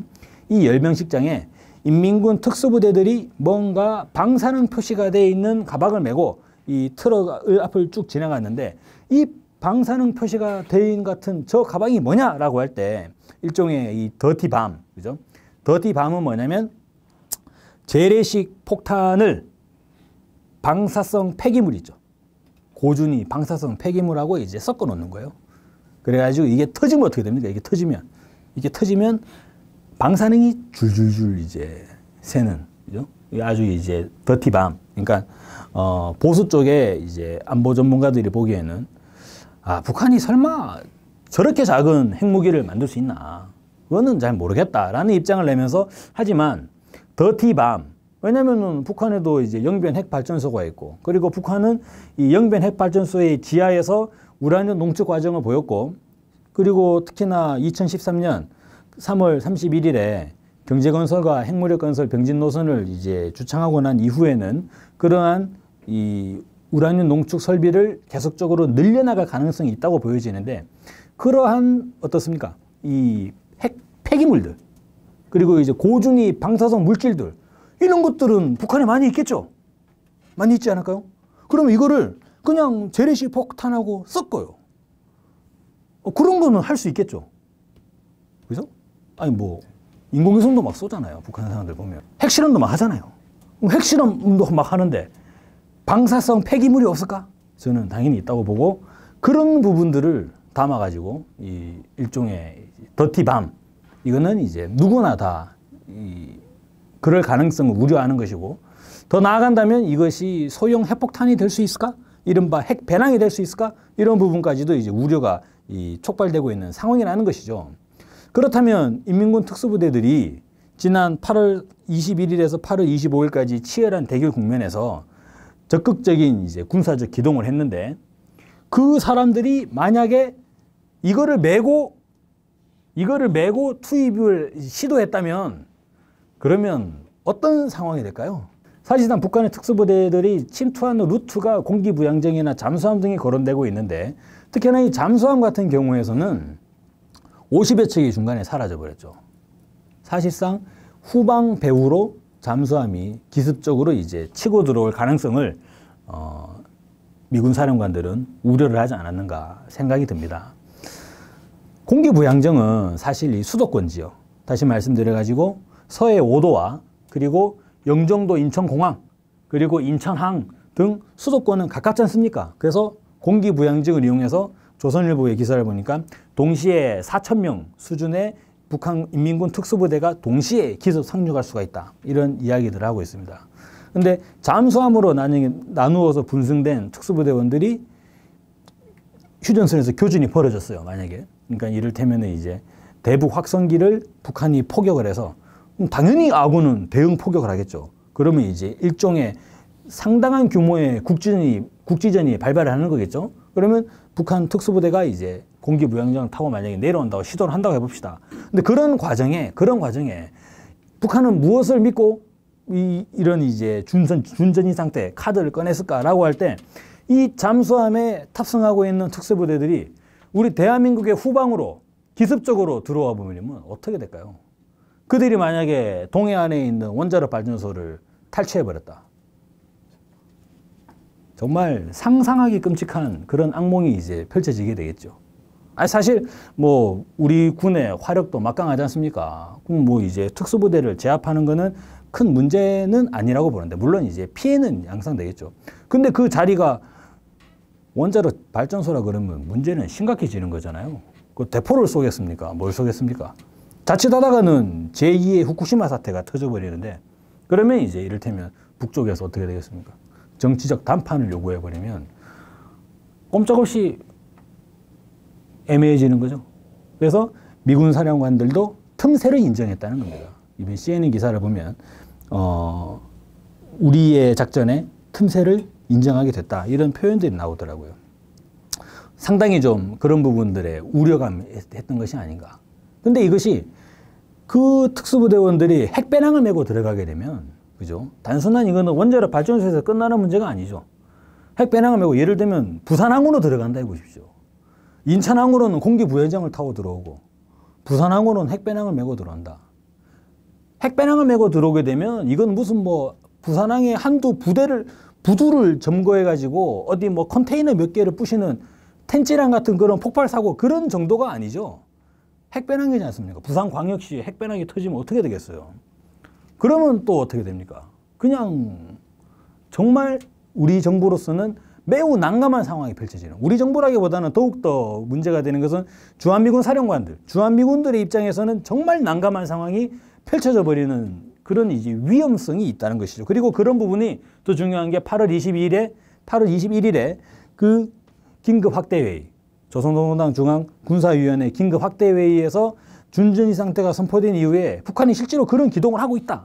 이 열병식장에 인민군 특수부대들이 뭔가 방사능 표시가 되어 있는 가방을 메고 이 트럭 앞을 쭉 지나갔는데, 이 방사능 표시가 되어 있는 같은 저 가방이 뭐냐라고 할 때 일종의 이 더티밤, 그죠? 더티밤은 뭐냐면 재래식 폭탄을 방사성 폐기물 있죠. 고준위 방사성 폐기물하고 이제 섞어 놓는 거예요. 그래가지고 이게 터지면 어떻게 됩니까? 이게 터지면 방사능이 줄줄줄 이제 새는, 그죠? 아주 이제 더티밤. 그러니까 보수 쪽에 이제 안보 전문가들이 보기에는 북한이 설마 저렇게 작은 핵무기를 만들 수 있나? 그거는 잘 모르겠다라는 입장을 내면서, 하지만 더티밤, 왜냐면은 북한에도 이제 영변 핵발전소가 있고, 그리고 북한은 이 영변 핵발전소의 지하에서 우라늄 농축 과정을 보였고, 그리고 특히나 2013년 3월 31일에 경제건설과 핵무력건설 병진 노선을 이제 주창하고 난 이후에는 그러한 이 우라늄 농축 설비를 계속적으로 늘려나갈 가능성이 있다고 보여지는데, 그러한 어떻습니까? 이 폐기물들, 그리고 이제 고준위 방사성 물질들, 이런 것들은 북한에 많이 있겠죠? 많이 있지 않을까요? 그러면 이거를 그냥 재래식 폭탄하고 섞어요. 그런 거는 할 수 있겠죠? 그죠? 아니 뭐 인공위성도 막 쏘잖아요. 북한 사람들 보면. 핵실험도 막 하잖아요. 핵실험도 막 하는데 방사성 폐기물이 없을까? 저는 당연히 있다고 보고, 그런 부분들을 담아가지고 이 일종의 더티밤, 이거는 이제 누구나 다 그럴 가능성을 우려하는 것이고, 더 나아간다면 이것이 소형 핵폭탄이 될 수 있을까? 이른바 핵배낭이 될 수 있을까? 이런 부분까지도 이제 우려가 촉발되고 있는 상황이라는 것이죠. 그렇다면 인민군 특수부대들이 지난 8월 21일에서 8월 25일까지 치열한 대결 국면에서 적극적인 이제 군사적 기동을 했는데, 그 사람들이 만약에 이거를 메고 투입을 시도했다면 그러면 어떤 상황이 될까요? 사실상 북한의 특수부대들이 침투하는 루트가 공기부양정이나 잠수함 등이 거론되고 있는데, 특히나 이 잠수함 같은 경우에서는 50여 척이 중간에 사라져버렸죠. 사실상 후방 배후로 잠수함이 기습적으로 이제 치고 들어올 가능성을 미군 사령관들은 우려를 하지 않았는가 생각이 듭니다. 공기부양정은 사실 이 수도권 지역, 다시 말씀드려가지고 서해 5도와 그리고 영종도 인천공항, 그리고 인천항 등 수도권은 가깝지 않습니까? 그래서 공기부양정을 이용해서 조선일보의 기사를 보니까 동시에 4,000명 수준의 북한 인민군 특수부대가 동시에 기습 상륙할 수가 있다. 이런 이야기들을 하고 있습니다. 근데 잠수함으로 나누어서 분승된 특수부대원들이 휴전선에서 교전이 벌어졌어요. 만약에. 그러니까 이를테면 이제 대북 확성기를 북한이 포격을 해서 당연히 아군은 대응 포격을 하겠죠. 그러면 이제 일종의 상당한 규모의 국지전이 발발을 하는 거겠죠. 그러면 북한 특수부대가 이제 공기부양장을 타고 만약에 내려온다고 시도를 한다고 해봅시다. 근데 그런 과정에 북한은 무엇을 믿고 이런 이제 준전이 상태 카드를 꺼냈을까라고 할 때 이 잠수함에 탑승하고 있는 특수부대들이 우리 대한민국의 후방으로 기습적으로 들어와 보면 어떻게 될까요? 그들이 만약에 동해안에 있는 원자력 발전소를 탈취해버렸다. 정말 상상하기 끔찍한 그런 악몽이 이제 펼쳐지게 되겠죠. 사실 뭐 우리 군의 화력도 막강하지 않습니까? 그럼 뭐 이제 특수부대를 제압하는 거는 큰 문제는 아니라고 보는데 물론 이제 피해는 양상되겠죠. 근데 그 자리가 원자력 발전소라 그러면 문제는 심각해지는 거잖아요. 그 대포를 쏘겠습니까? 뭘 쏘겠습니까? 자칫하다가는 제2의 후쿠시마 사태가 터져버리는데 그러면 이제 이를테면 북쪽에서 어떻게 되겠습니까? 정치적談판을 요구해버리면 꼼짝없이 애매해지는 거죠. 그래서 미군 사령관들도 틈새를 인정했다는 겁니다. 이번 CNN 기사를 보면 우리의 작전에 틈새를 인정하게 됐다. 이런 표현들이 나오더라고요. 상당히 좀 그런 부분들에 우려감 했던 것이 아닌가. 근데 이것이 그 특수부대원들이 핵배낭을 메고 들어가게 되면 그죠? 단순한 이거는 원자력 발전소에서 끝나는 문제가 아니죠. 핵배낭을 메고 예를 들면 부산항으로 들어간다 해보십시오. 인천항으로는 공기부여장을 타고 들어오고 부산항으로는 핵배낭을 메고 들어온다. 핵배낭을 메고 들어오게 되면 이건 무슨 뭐 부산항에 한두 부두를 점거해가지고 어디 뭐 컨테이너 몇 개를 부시는 텐찌랑 같은 그런 폭발사고 그런 정도가 아니죠. 핵배낭이지 않습니까? 부산광역시에 핵배낭이 터지면 어떻게 되겠어요? 그러면 또 어떻게 됩니까? 그냥 정말 우리 정부로서는 매우 난감한 상황이 펼쳐지는, 우리 정부라기보다는 더욱더 문제가 되는 것은 주한미군 사령관들, 주한미군들의 입장에서는 정말 난감한 상황이 펼쳐져 버리는 그런 이제 위험성이 있다는 것이죠. 그리고 그런 부분이 또 중요한 게 8월 21일에 그 긴급 확대회의, 조선노동당 중앙군사위원회 긴급 확대회의에서 준전이 상태가 선포된 이후에 북한이 실제로 그런 기동을 하고 있다.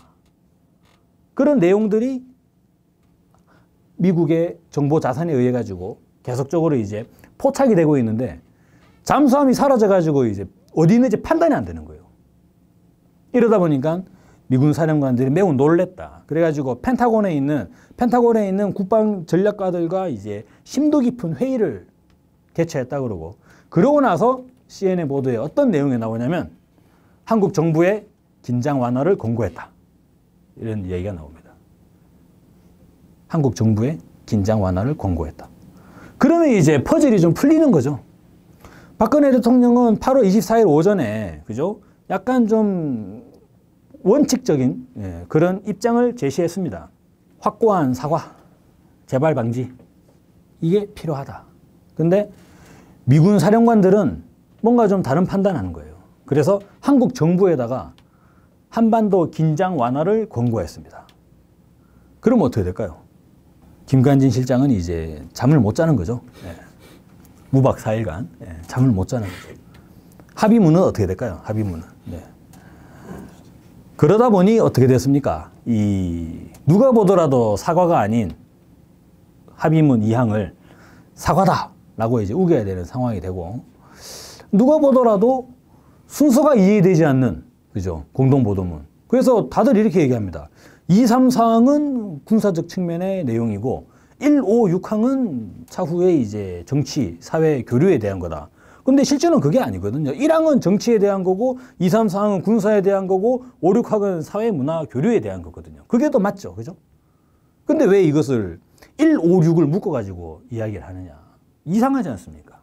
그런 내용들이 미국의 정보 자산에 의해 가지고 계속적으로 이제 포착이 되고 있는데 잠수함이 사라져 가지고 이제 어디 있는지 판단이 안 되는 거예요. 이러다 보니까 미군 사령관들이 매우 놀랬다. 그래가지고 펜타곤에 있는 국방 전략가들과 이제 심도 깊은 회의를 개최했다 그러고, 그러고 나서 CNN 보도에 어떤 내용이 나오냐면 한국 정부의 긴장 완화를 권고했다. 이런 얘기가 나옵니다. 한국 정부의 긴장 완화를 권고했다. 그러면 이제 퍼즐이 좀 풀리는 거죠. 박근혜 대통령은 8월 24일 오전에 그죠? 약간 좀 원칙적인 그런 입장을 제시했습니다. 확고한 사과, 재발 방지, 이게 필요하다. 근데 미군 사령관들은 뭔가 좀 다른 판단하는 거예요. 그래서 한국 정부에다가 한반도 긴장 완화를 권고했습니다. 그럼 어떻게 될까요? 김관진 실장은 이제 잠을 못 자는 거죠. 무박 4일간 잠을 못 자는 거죠. 합의문은 어떻게 될까요? 합의문은. 그러다 보니 어떻게 됐습니까? 누가 보더라도 사과가 아닌 합의문 2항을 사과다라고 이제 우겨야 되는 상황이 되고, 누가 보더라도 순서가 이해되지 않는 그죠? 공동보도문. 그래서 다들 이렇게 얘기합니다. 2, 3, 4항은 군사적 측면의 내용이고 1, 5, 6항은 차후에 이제 정치, 사회, 교류에 대한 거다. 근데 실제는 그게 아니거든요. 1항은 정치에 대한 거고 2, 3, 4항은 군사에 대한 거고 5, 6항은 사회, 문화, 교류에 대한 거거든요. 그게 더 맞죠. 그죠? 근데 왜 이것을 1, 5, 6을 묶어가지고 이야기를 하느냐. 이상하지 않습니까?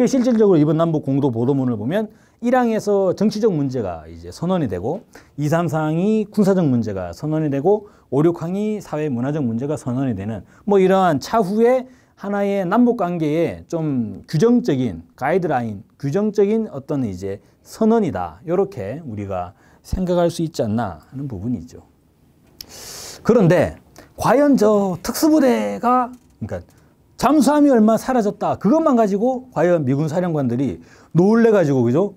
실질적으로 이번 남북 공동 보도문을 보면 1항에서 정치적 문제가 이제 선언이 되고 2, 3, 4항이 군사적 문제가 선언이 되고 5, 6항이 사회 문화적 문제가 선언이 되는 뭐 이러한 차후에 하나의 남북 관계의 좀 규정적인 가이드라인, 규정적인 어떤 이제 선언이다. 이렇게 우리가 생각할 수 있지 않나 하는 부분이죠. 그런데 과연 저 특수부대가 그러니까 잠수함이 얼마 사라졌다. 그것만 가지고 과연 미군 사령관들이 놀래가지고 그죠?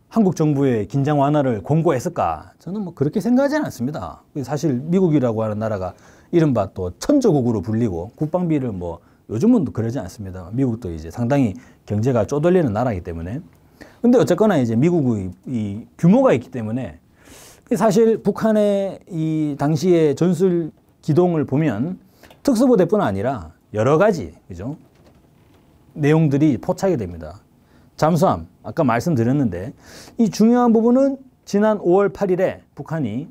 한국 정부의 긴장 완화를 권고했을까? 저는 뭐 그렇게 생각하지는 않습니다. 사실 미국이라고 하는 나라가 이른바 또 천조국으로 불리고 국방비를 뭐 요즘은 그러지 않습니다. 미국도 이제 상당히 경제가 쪼들리는 나라이기 때문에. 근데 어쨌거나 이제 미국의 이 규모가 있기 때문에 사실 북한의 이 당시의 전술 기동을 보면 특수부대뿐 아니라 여러 가지 그죠? 내용들이 포착이 됩니다. 잠수함 아까 말씀드렸는데 이 중요한 부분은 지난 5월 8일에 북한이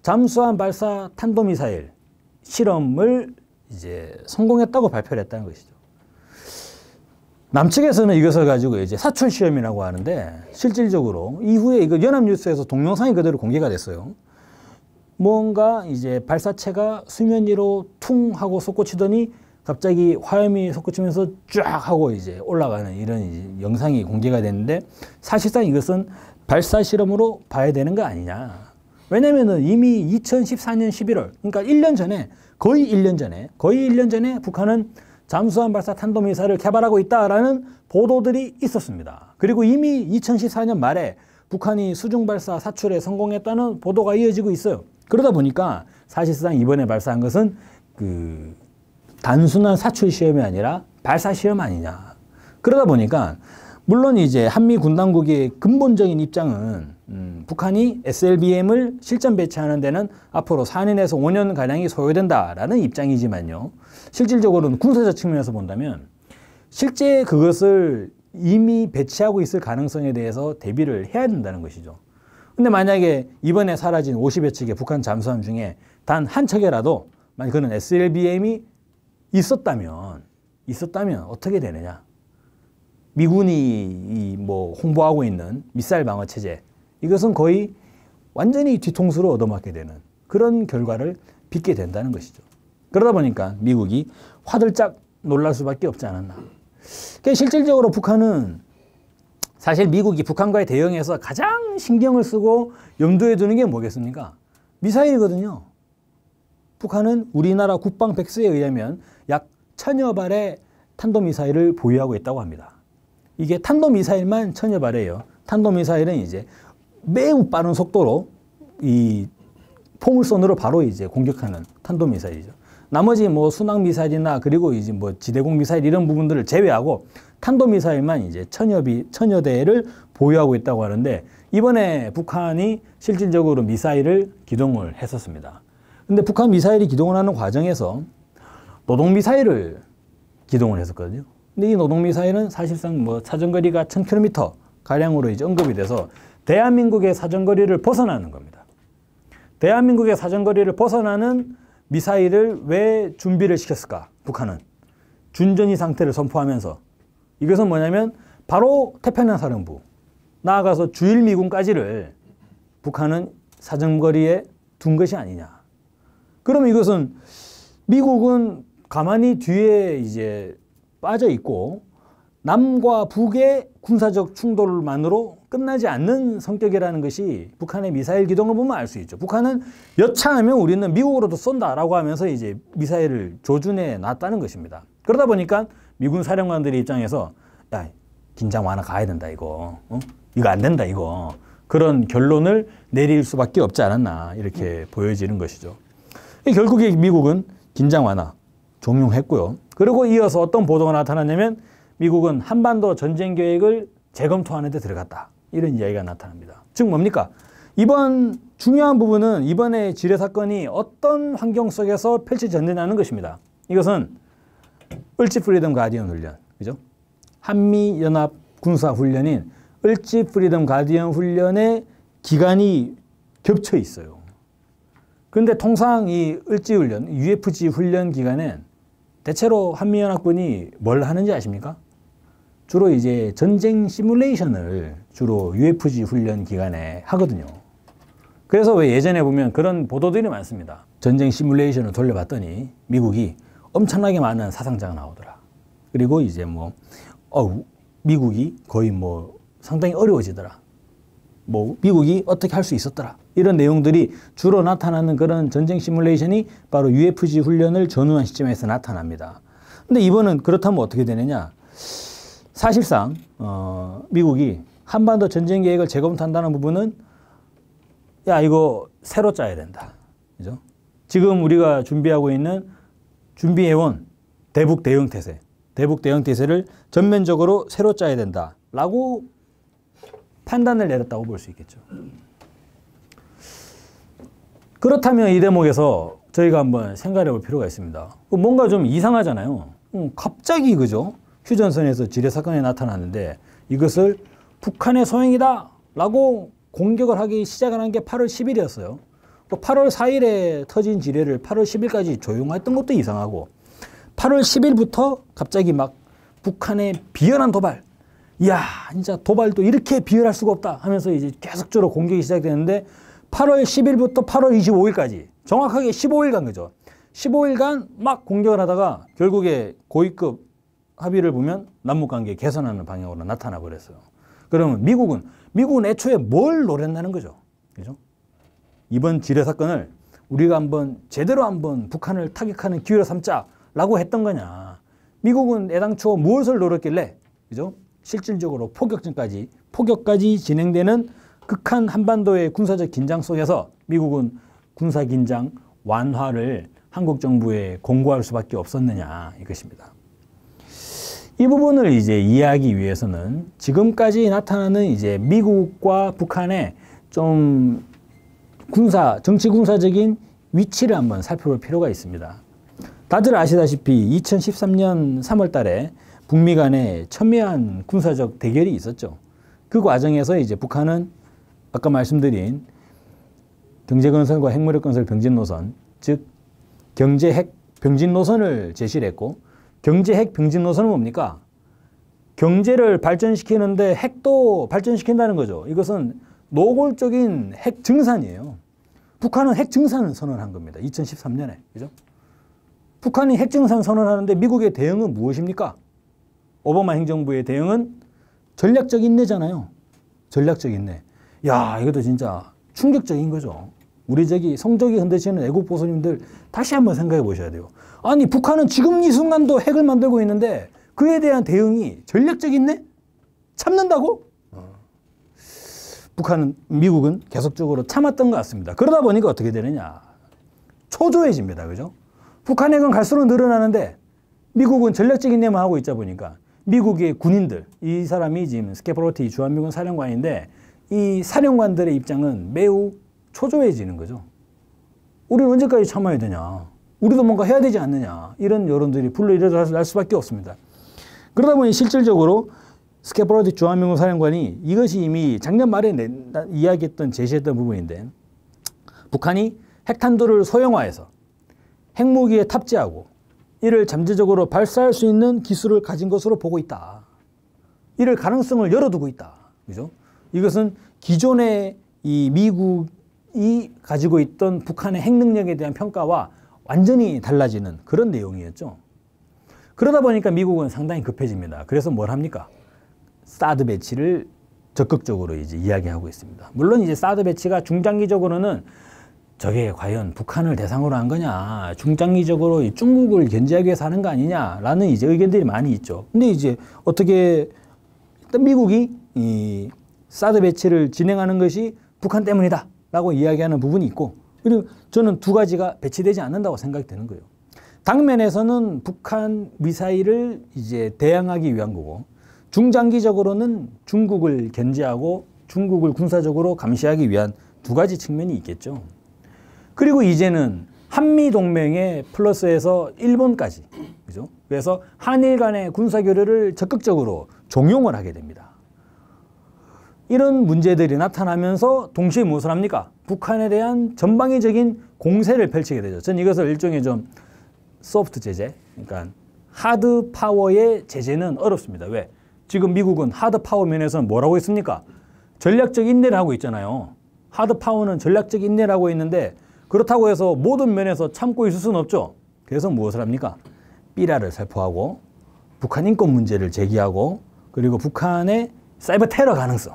잠수함 발사 탄도미사일 실험을 이제 성공했다고 발표를 했다는 것이죠. 남측에서는 이것을 가지고 이제 사출 시험이라고 하는데 실질적으로 이후에 이거 연합뉴스에서 동영상이 그대로 공개가 됐어요. 뭔가 이제 발사체가 수면 위로 퉁 하고 솟구치더니 갑자기 화염이 솟구치면서 쫙 하고 이제 올라가는 이런 이제 영상이 공개가 됐는데 사실상 이것은 발사 실험으로 봐야 되는 거 아니냐. 왜냐면은 이미 2014년 11월, 그러니까 1년 전에, 거의 1년 전에 북한은 잠수함 발사 탄도미사일을 개발하고 있다라는 보도들이 있었습니다. 그리고 이미 2014년 말에 북한이 수중 발사 사출에 성공했다는 보도가 이어지고 있어요. 그러다 보니까 사실상 이번에 발사한 것은 단순한 사출 시험이 아니라 발사 시험 아니냐. 그러다 보니까 물론 이제 한미 군 당국의 근본적인 입장은 북한이 SLBM을 실전 배치하는 데는 앞으로 4년에서 5년 가량이 소요된다라는 입장이지만요. 실질적으로는 군사적 측면에서 본다면 실제 그것을 이미 배치하고 있을 가능성에 대해서 대비를 해야 된다는 것이죠. 근데 만약에 이번에 사라진 50여 척의 북한 잠수함 중에 단 한 척이라도 만약 그는 SLBM이 있었다면 어떻게 되느냐? 미군이 뭐 홍보하고 있는 미사일 방어 체제 이것은 거의 완전히 뒤통수로 얻어맞게 되는 그런 결과를 빚게 된다는 것이죠. 그러다 보니까 미국이 화들짝 놀랄 수밖에 없지 않았나. 그러니까 실질적으로 북한은 사실 미국이 북한과의 대응에서 가장 신경을 쓰고 염두에 두는 게 뭐겠습니까? 미사일이거든요. 북한은 우리나라 국방 백서에 의하면 약 1000여 발의 탄도미사일을 보유하고 있다고 합니다. 이게 탄도미사일만 1000여 발이에요. 탄도미사일은 이제 매우 빠른 속도로 이 포물선으로 바로 이제 공격하는 탄도미사일이죠. 나머지 뭐 순항미사일이나 그리고 이제 뭐 지대공 미사일 이런 부분들을 제외하고 탄도미사일만 이제 1000여 대를 보유하고 있다고 하는데 이번에 북한이 실질적으로 미사일을 기동을 했었습니다. 근데 북한 미사일이 기동을 하는 과정에서 노동미사일을 기동을 했었거든요. 근데 이 노동미사일은 사실상 뭐 사정거리가 1000km 가량으로 이제 언급이 돼서 대한민국의 사정거리를 벗어나는 겁니다. 대한민국의 사정거리를 벗어나는 미사일을 왜 준비를 시켰을까? 북한은 준전이 상태를 선포하면서 이것은 뭐냐면 바로 태평양 사령부 나아가서 주일미군까지를 북한은 사정거리에 둔 것이 아니냐. 그럼 이것은 미국은 가만히 뒤에 이제 빠져 있고 남과 북의 군사적 충돌만으로 끝나지 않는 성격이라는 것이 북한의 미사일 기동을 보면 알 수 있죠. 북한은 여차하면 우리는 미국으로도 쏜다라고 하면서 이제 미사일을 조준해 놨다는 것입니다. 그러다 보니까 미군 사령관들의 입장에서 야, 긴장 완화 가야 된다 이거. 이거 안 된다 이거. 그런 결론을 내릴 수밖에 없지 않았나 이렇게 보여지는 것이죠. 결국에 미국은 긴장 완화 종용했고요. 그리고 이어서 어떤 보도가 나타났냐면 미국은 한반도 전쟁 계획을 재검토하는 데 들어갔다. 이런 이야기가 나타납니다. 즉 뭡니까? 이번 중요한 부분은 이번에 지뢰 사건이 어떤 환경 속에서 펼쳐졌느냐는 것입니다. 이것은 을지 프리덤 가디언 훈련, 그죠? 한미연합 군사훈련인 을지 프리덤 가디언 훈련의 기간이 겹쳐 있어요. 그런데 통상 이 을지 훈련, UFG 훈련 기간엔 대체로 한미연합군이 뭘 하는지 아십니까? 주로 이제 전쟁 시뮬레이션을 주로 UFG 훈련 기간에 하거든요. 그래서 왜 예전에 보면 그런 보도들이 많습니다. 전쟁 시뮬레이션을 돌려봤더니 미국이 엄청나게 많은 사상자가 나오더라. 그리고 이제 뭐 미국이 거의 뭐 상당히 어려워지더라. 뭐 미국이 어떻게 할 수 있었더라. 이런 내용들이 주로 나타나는 그런 전쟁 시뮬레이션이 바로 UFG 훈련을 전후한 시점에서 나타납니다. 근데 이번은 그렇다면 어떻게 되느냐? 사실상 미국이 한반도 전쟁 계획을 재검토한다는 부분은 야 이거 새로 짜야 된다. 그죠? 지금 우리가 준비해온 대북 대응 태세를 전면적으로 새로 짜야 된다라고 판단을 내렸다고 볼 수 있겠죠. 그렇다면 이 대목에서 저희가 한번 생각해 볼 필요가 있습니다. 뭔가 좀 이상하잖아요. 갑자기 그죠? 휴전선에서 지뢰 사건이 나타났는데 이것을 북한의 소행이다 라고 공격을 하기 시작하는 게 8월 10일이었어요. 8월 4일에 터진 지뢰를 8월 10일까지 조용했던 것도 이상하고 8월 10일부터 갑자기 막 북한의 비열한 도발, 이야 진짜 도발도 이렇게 비열할 수가 없다 하면서 이제 계속적으로 공격이 시작되는데 8월 10일부터 8월 25일까지 정확하게 15일간 그죠? 15일간 막 공격을 하다가 결국에 고위급 합의를 보면 남북관계 개선하는 방향으로 나타나 버렸어요. 그러면 미국은 애초에 뭘 노렸다는 거죠. 그죠? 이번 지뢰 사건을 우리가 제대로 한번 북한을 타격하는 기회로 삼자라고 했던 거냐. 미국은 애당초 무엇을 노렸길래, 그죠? 실질적으로 폭격까지 진행되는 극한 한반도의 군사적 긴장 속에서 미국은 군사 긴장 완화를 한국 정부에 공고할 수밖에 없었느냐 이것입니다. 이 부분을 이제 이해하기 위해서는 지금까지 나타나는 이제 미국과 북한의 좀 정치 군사적인 위치를 한번 살펴볼 필요가 있습니다. 다들 아시다시피 2013년 3월 달에 북미 간에 첨예한 군사적 대결이 있었죠. 그 과정에서 이제 북한은 아까 말씀드린 경제건설과 핵무력 건설 병진 노선, 즉 경제 핵 병진 노선을 제시를 했고, 경제 핵 병진 노선은 뭡니까? 경제를 발전시키는데 핵도 발전시킨다는 거죠. 이것은 노골적인 핵 증산이에요. 북한은 핵 증산을 선언한 겁니다. 2013년에. 그죠? 북한이 핵 증산 선언하는데 미국의 대응은 무엇입니까? 오바마 행정부의 대응은 전략적 인내잖아요. 전략적 인내. 야, 이것도 진짜 충격적인 거죠. 우리 성적이 흔드시는 애국 보수님들 다시 한번 생각해 보셔야 돼요. 아니, 북한은 지금 이 순간도 핵을 만들고 있는데 그에 대한 대응이 전략적 인내? 참는다고? 미국은 계속적으로 참았던 것 같습니다. 그러다 보니까 어떻게 되느냐. 초조해집니다. 그죠? 북한 핵은 갈수록 늘어나는데 미국은 전략적 인내만 하고 있다 보니까 미국의 군인들, 이 사람이 지금 스캐프로티 주한미군 사령관인데 이 사령관들의 입장은 매우 초조해지는 거죠. 우리는 언제까지 참아야 되냐. 우리도 뭔가 해야 되지 않느냐. 이런 여론들이 불러일어날 수밖에 없습니다. 그러다 보니 실질적으로 스캐프로티 주한미군 사령관이 이것이 이미 작년 말에 제시했던 부분인데 북한이 핵탄두를 소형화해서 핵무기에 탑재하고 이를 잠재적으로 발사할 수 있는 기술을 가진 것으로 보고 있다. 이를 가능성을 열어두고 있다. 그죠? 이것은 기존의 이 미국이 가지고 있던 북한의 핵 능력에 대한 평가와 완전히 달라지는 그런 내용이었죠. 그러다 보니까 미국은 상당히 급해집니다. 그래서 뭘 합니까? 사드 배치를 적극적으로 이제 이야기하고 있습니다. 물론 이제 사드 배치가 중장기적으로는 저게 과연 북한을 대상으로 한 거냐, 중장기적으로 중국을 견제하기 위해서 하는 거 아니냐라는 이제 의견들이 많이 있죠. 근데 이제 어떻게 일단 미국이 이 사드 배치를 진행하는 것이 북한 때문이다라고 이야기하는 부분이 있고, 그리고 저는 두 가지가 배치되지 않는다고 생각이 되는 거예요. 당면에서는 북한 미사일을 이제 대항하기 위한 거고, 중장기적으로는 중국을 견제하고 중국을 군사적으로 감시하기 위한 두 가지 측면이 있겠죠. 그리고 이제는 한미동맹에 플러스해서 일본까지. 그죠? 그래서 한일 간의 군사교류를 적극적으로 종용을 하게 됩니다. 이런 문제들이 나타나면서 동시에 무엇을 합니까? 북한에 대한 전방위적인 공세를 펼치게 되죠. 전 이것을 일종의 좀 소프트 제재, 그러니까 하드 파워의 제재는 어렵습니다. 왜? 지금 미국은 하드 파워 면에서는 뭐라고 있습니까? 전략적 인내를 하고 있잖아요. 하드 파워는 전략적 인내를 하고 있는데 그렇다고 해서 모든 면에서 참고 있을 수는 없죠. 그래서 무엇을 합니까? 삐라를 살포하고 북한 인권 문제를 제기하고 그리고 북한의 사이버 테러 가능성,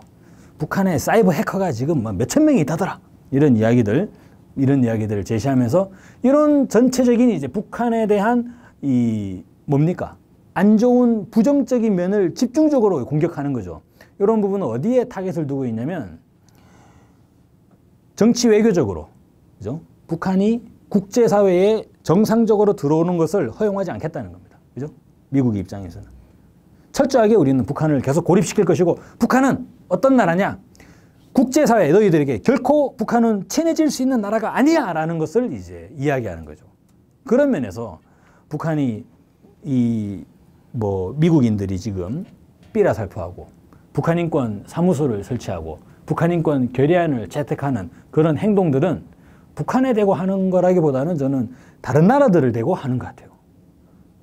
북한의 사이버 해커가 지금 뭐 몇천 명이 있다더라. 이런 이야기들을 제시하면서 이런 전체적인 이제 북한에 대한 이 뭡니까? 안 좋은 부정적인 면을 집중적으로 공격하는 거죠. 이런 부분은 어디에 타겟을 두고 있냐면 정치 외교적으로, 그죠? 북한이 국제사회에 정상적으로 들어오는 것을 허용하지 않겠다는 겁니다. 그죠? 미국의 입장에서는. 철저하게 우리는 북한을 계속 고립시킬 것이고 북한은 어떤 나라냐? 국제사회 너희들에게 결코 북한은 친해질 수 있는 나라가 아니야 라는 것을 이제 이야기하는 거죠. 그런 면에서 북한이 미국인들이 지금 삐라살포하고 북한 인권 사무소를 설치하고 북한 인권 결의안을 채택하는 그런 행동들은 북한에 대고 하는 거라기보다는 저는 다른 나라들을 대고 하는 것 같아요.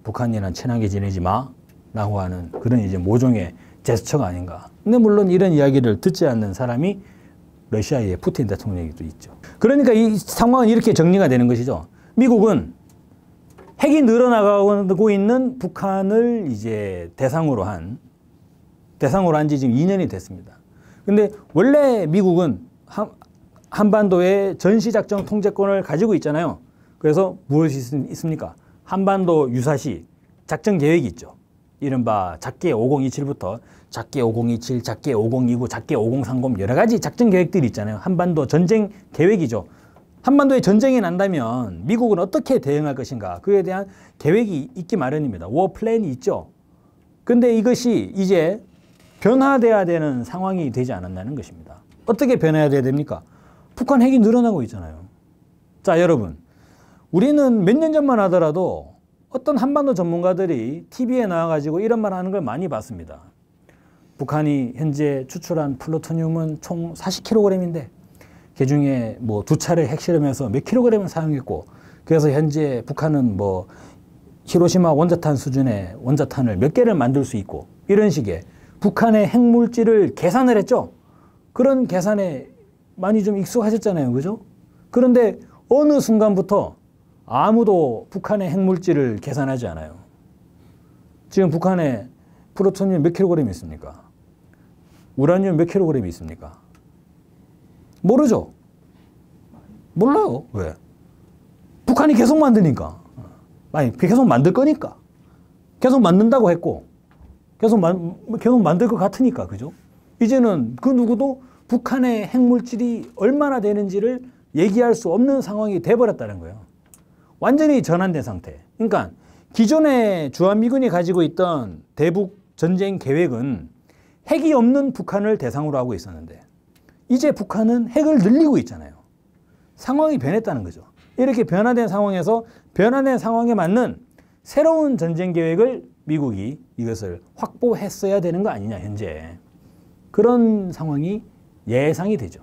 북한이랑 친하게 지내지 마 라고 하는 그런 이제 모종의 제스처가 아닌가. 근데 물론 이런 이야기를 듣지 않는 사람이 러시아의 푸틴 대통령이도 있죠. 그러니까 이 상황은 이렇게 정리가 되는 것이죠. 미국은 핵이 늘어나고 있는 북한을 이제 대상으로 한 지 지금 2년이 됐습니다. 근데 원래 미국은 한반도의 전시작전 통제권을 가지고 있잖아요. 그래서 무엇이 있습니까? 한반도 유사시 작전 계획이 있죠. 이른바 작계 5027부터 작계 5027, 작계 5029, 작계 5030 여러 가지 작전 계획들이 있잖아요. 한반도 전쟁 계획이죠. 한반도에 전쟁이 난다면 미국은 어떻게 대응할 것인가 그에 대한 계획이 있기 마련입니다. 워 플랜이 있죠. 근데 이것이 이제 변화돼야 되는 상황이 되지 않았나는 것입니다. 어떻게 변해야 됩니까? 북한 핵이 늘어나고 있잖아요. 자, 여러분. 우리는 몇 년 전만 하더라도 어떤 한반도 전문가들이 TV에 나와가지고 이런 말 하는 걸 많이 봤습니다. 북한이 현재 추출한 플루토늄은 총 40kg인데 그중에 뭐 2차례 핵실험에서 몇 킬로그램을 사용했고 그래서 현재 북한은 뭐 히로시마 원자탄 수준의 원자탄을 몇 개를 만들 수 있고 이런 식의 북한의 핵물질을 계산을 했죠. 그런 계산에 많이 좀 익숙하셨잖아요. 그죠? 그런데 어느 순간부터 아무도 북한의 핵물질을 계산하지 않아요. 지금 북한에 플루토늄 몇 킬로그램이 있습니까? 우라늄 몇 킬로그램이 있습니까? 모르죠? 몰라요. 왜? 북한이 계속 만드니까. 아니, 계속 만들 거니까. 계속 만든다고 했고, 계속 만들 것 같으니까, 그죠? 이제는 그 누구도 북한의 핵물질이 얼마나 되는지를 얘기할 수 없는 상황이 돼버렸다는 거예요. 완전히 전환된 상태. 그러니까 기존에 주한미군이 가지고 있던 대북 전쟁 계획은 핵이 없는 북한을 대상으로 하고 있었는데 이제 북한은 핵을 늘리고 있잖아요. 상황이 변했다는 거죠. 이렇게 변화된 상황에서 변화된 상황에 맞는 새로운 전쟁 계획을 미국이 이것을 확보했어야 되는 거 아니냐, 현재. 그런 상황이 예상이 되죠.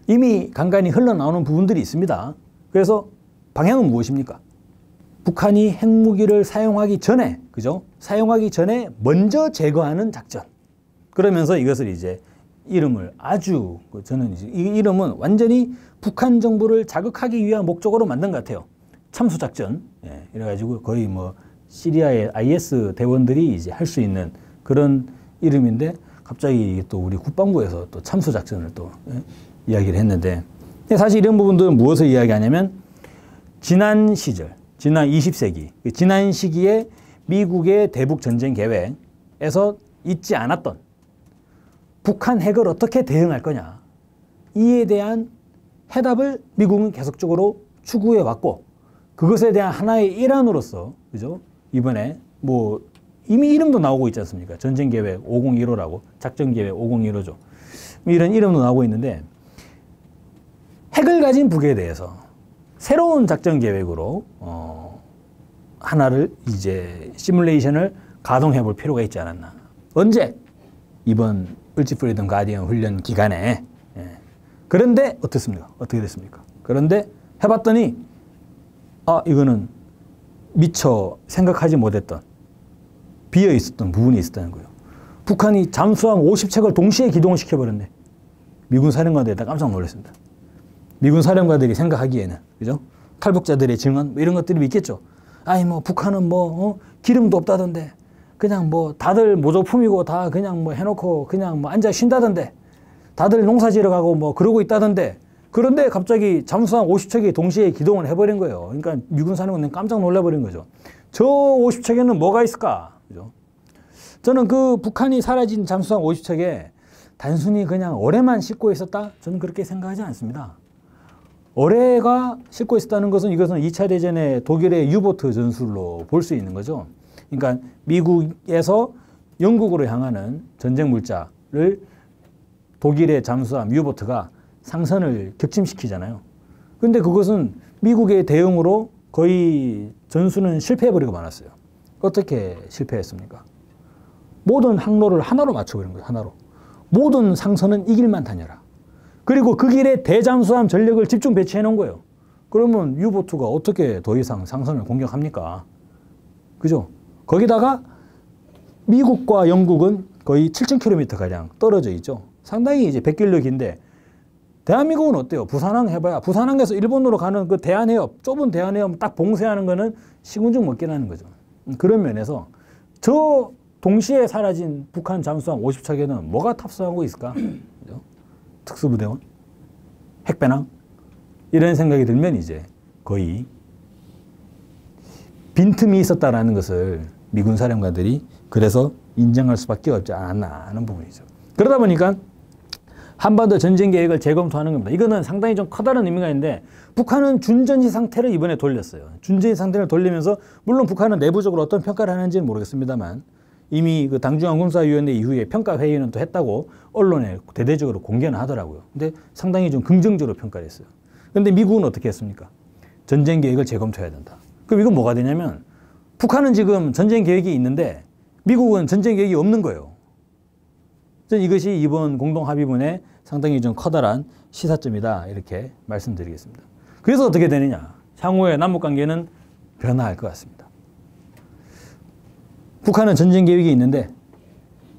이미 간간히 흘러나오는 부분들이 있습니다. 그래서 방향은 무엇입니까? 북한이 핵무기를 사용하기 전에, 그죠? 사용하기 전에 먼저 제거하는 작전. 그러면서 이것을 이제 이름을 아주, 저는 이제 이 이름은 완전히 북한 정부를 자극하기 위한 목적으로 만든 것 같아요. 참수작전. 예, 이래가지고 거의 뭐 시리아의 IS 대원들이 이제 할 수 있는 그런 이름인데 갑자기 또 우리 국방부에서 또 참수작전을 또 이야기를 했는데 사실 이런 부분들은 무엇을 이야기하냐면 지난 시절, 지난 20세기, 지난 시기에 미국의 대북 전쟁 계획에서 있지 않았던 북한 핵을 어떻게 대응할 거냐, 이에 대한 해답을 미국은 계속적으로 추구해 왔고 그것에 대한 하나의 일환으로서, 그죠? 이번에 뭐 이미 이름도 나오고 있지 않습니까? 전쟁 계획 5015라고, 작전 계획 5015죠. 이런 이름도 나오고 있는데 핵을 가진 북에 대해서 새로운 작전 계획으로 하나를 이제 시뮬레이션을 가동해 볼 필요가 있지 않았나. 언제? 이번 을지 프리덤 가디언 훈련 기간에. 예. 그런데 어떻습니까? 어떻게 됐습니까? 그런데 해봤더니 이거는 미처 생각하지 못했던 비어 있었던 부분이 있었다는 거예요. 북한이 잠수함 50척을 동시에 기동을 시켜버렸네. 미군 사령관들이 다 깜짝 놀랐습니다. 미군 사령관들이 생각하기에는, 그죠? 탈북자들의 증언, 뭐 이런 것들이 있겠죠. 아니 뭐 북한은 뭐 기름도 없다던데 그냥 뭐 다들 모조품이고 다 그냥 뭐 해놓고 그냥 뭐 앉아 쉰다던데 다들 농사 지러 가고 뭐 그러고 있다던데 그런데 갑자기 잠수함 50척이 동시에 기동을 해버린 거예요. 그러니까 미군 사령관은 깜짝 놀라버린 거죠. 저 50척에는 뭐가 있을까? 그죠? 저는 그 북한이 사라진 잠수함 50척에 단순히 그냥 어뢰만 싣고 있었다? 저는 그렇게 생각하지 않습니다. 어뢰가 싣고 있었다는 것은 이것은 2차 대전의 독일의 유보트 전술로 볼 수 있는 거죠. 그러니까 미국에서 영국으로 향하는 전쟁 물자를 독일의 잠수함 유보트가 상선을 격침시키잖아요. 근데 그것은 미국의 대응으로 거의 전술은 실패해버리고 말았어요. 어떻게 실패했습니까? 모든 항로를 하나로 맞춰버린 거예요. 하나로. 모든 상선은 이 길만 다녀라. 그리고 그 길에 대잠수함 전력을 집중 배치해 놓은 거예요. 그러면 유보트가 어떻게 더 이상 상선을 공격합니까? 그죠? 거기다가 미국과 영국은 거의 7,000km가량 떨어져 있죠. 상당히 이제 백길력인데 대한민국은 어때요? 부산항 해봐야 부산항에서 일본으로 가는 그 대한해협, 좁은 대한해협 딱 봉쇄하는 거는 시군중 먹긴 하는 거죠. 그런 면에서 저 동시에 사라진 북한 잠수함 50척에는 뭐가 탑승하고 있을까? 그죠? 특수부대원? 핵배낭? 이런 생각이 들면 이제 거의 빈틈이 있었다라는 것을 미군 사령관들이 그래서 인정할 수밖에 없지 않았나 하는 부분이죠. 그러다 보니까 한반도 전쟁 계획을 재검토하는 겁니다. 이거는 상당히 좀 커다란 의미가 있는데 북한은 준전시 상태를 이번에 돌렸어요. 준전시 상태를 돌리면서 물론 북한은 내부적으로 어떤 평가를 하는지는 모르겠습니다만 이미 그 당중앙군사위원회 이후에 평가회의는 또 했다고 언론에 대대적으로 공개는 하더라고요. 근데 상당히 좀 긍정적으로 평가를 했어요. 근데 미국은 어떻게 했습니까? 전쟁 계획을 재검토해야 된다. 그럼 이건 뭐가 되냐면 북한은 지금 전쟁 계획이 있는데 미국은 전쟁 계획이 없는 거예요. 저는 이것이 이번 공동합의문의 상당히 좀 커다란 시사점이다 이렇게 말씀드리겠습니다. 그래서 어떻게 되느냐. 향후의 남북관계는 변화할 것 같습니다. 북한은 전쟁 계획이 있는데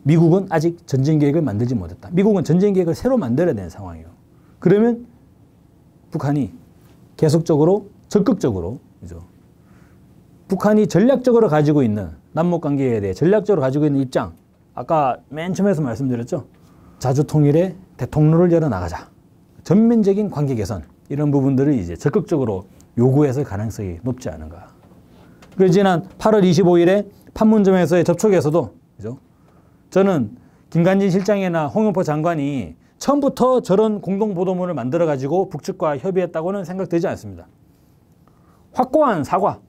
미국은 아직 전쟁 계획을 만들지 못했다. 미국은 전쟁 계획을 새로 만들어야 되는 상황이에요. 그러면 북한이 계속적으로 적극적으로 그죠? 북한이 전략적으로 가지고 있는 남북관계에 대해 전략적으로 가지고 있는 입장 아까 맨 처음에서 말씀드렸죠. 자주통일의 대통로를 열어나가자. 전면적인 관계 개선 이런 부분들을 이제 적극적으로 요구했을 가능성이 높지 않은가. 그래서 지난 8월 25일에 판문점에서의 접촉에서도 그죠? 저는 김관진 실장이나 홍영표 장관이 처음부터 저런 공동보도문을 만들어가지고 북측과 협의했다고는 생각되지 않습니다. 확고한 사과,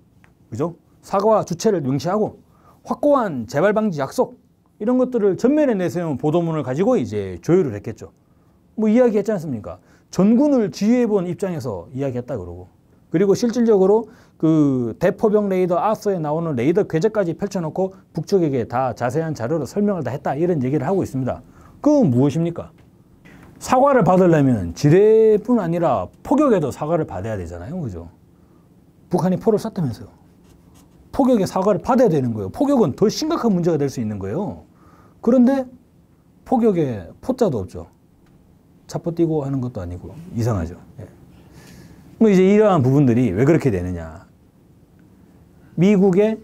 그죠? 사과와 주체를 명시하고 확고한 재발 방지 약속 이런 것들을 전면에 내세운 보도문을 가지고 이제 조율을 했겠죠. 뭐 이야기했지 않습니까? 전군을 지휘해본 입장에서 이야기했다 그러고 그리고 실질적으로 그 대포병 레이더 아서에 나오는 레이더 궤적까지 펼쳐놓고 북측에게 다 자세한 자료로 설명을 다 했다 이런 얘기를 하고 있습니다. 그건 무엇입니까? 사과를 받으려면 지뢰뿐 아니라 포격에도 사과를 받아야 되잖아요. 그죠? 북한이 포를 쐈다면서요. 포격에 사과를 받아야 되는 거예요. 포격은 더 심각한 문제가 될 수 있는 거예요. 그런데 포격에 포자도 없죠. 차포 띄고 하는 것도 아니고 이상하죠. 예. 뭐 이제 이러한 부분들이 왜 그렇게 되느냐. 미국의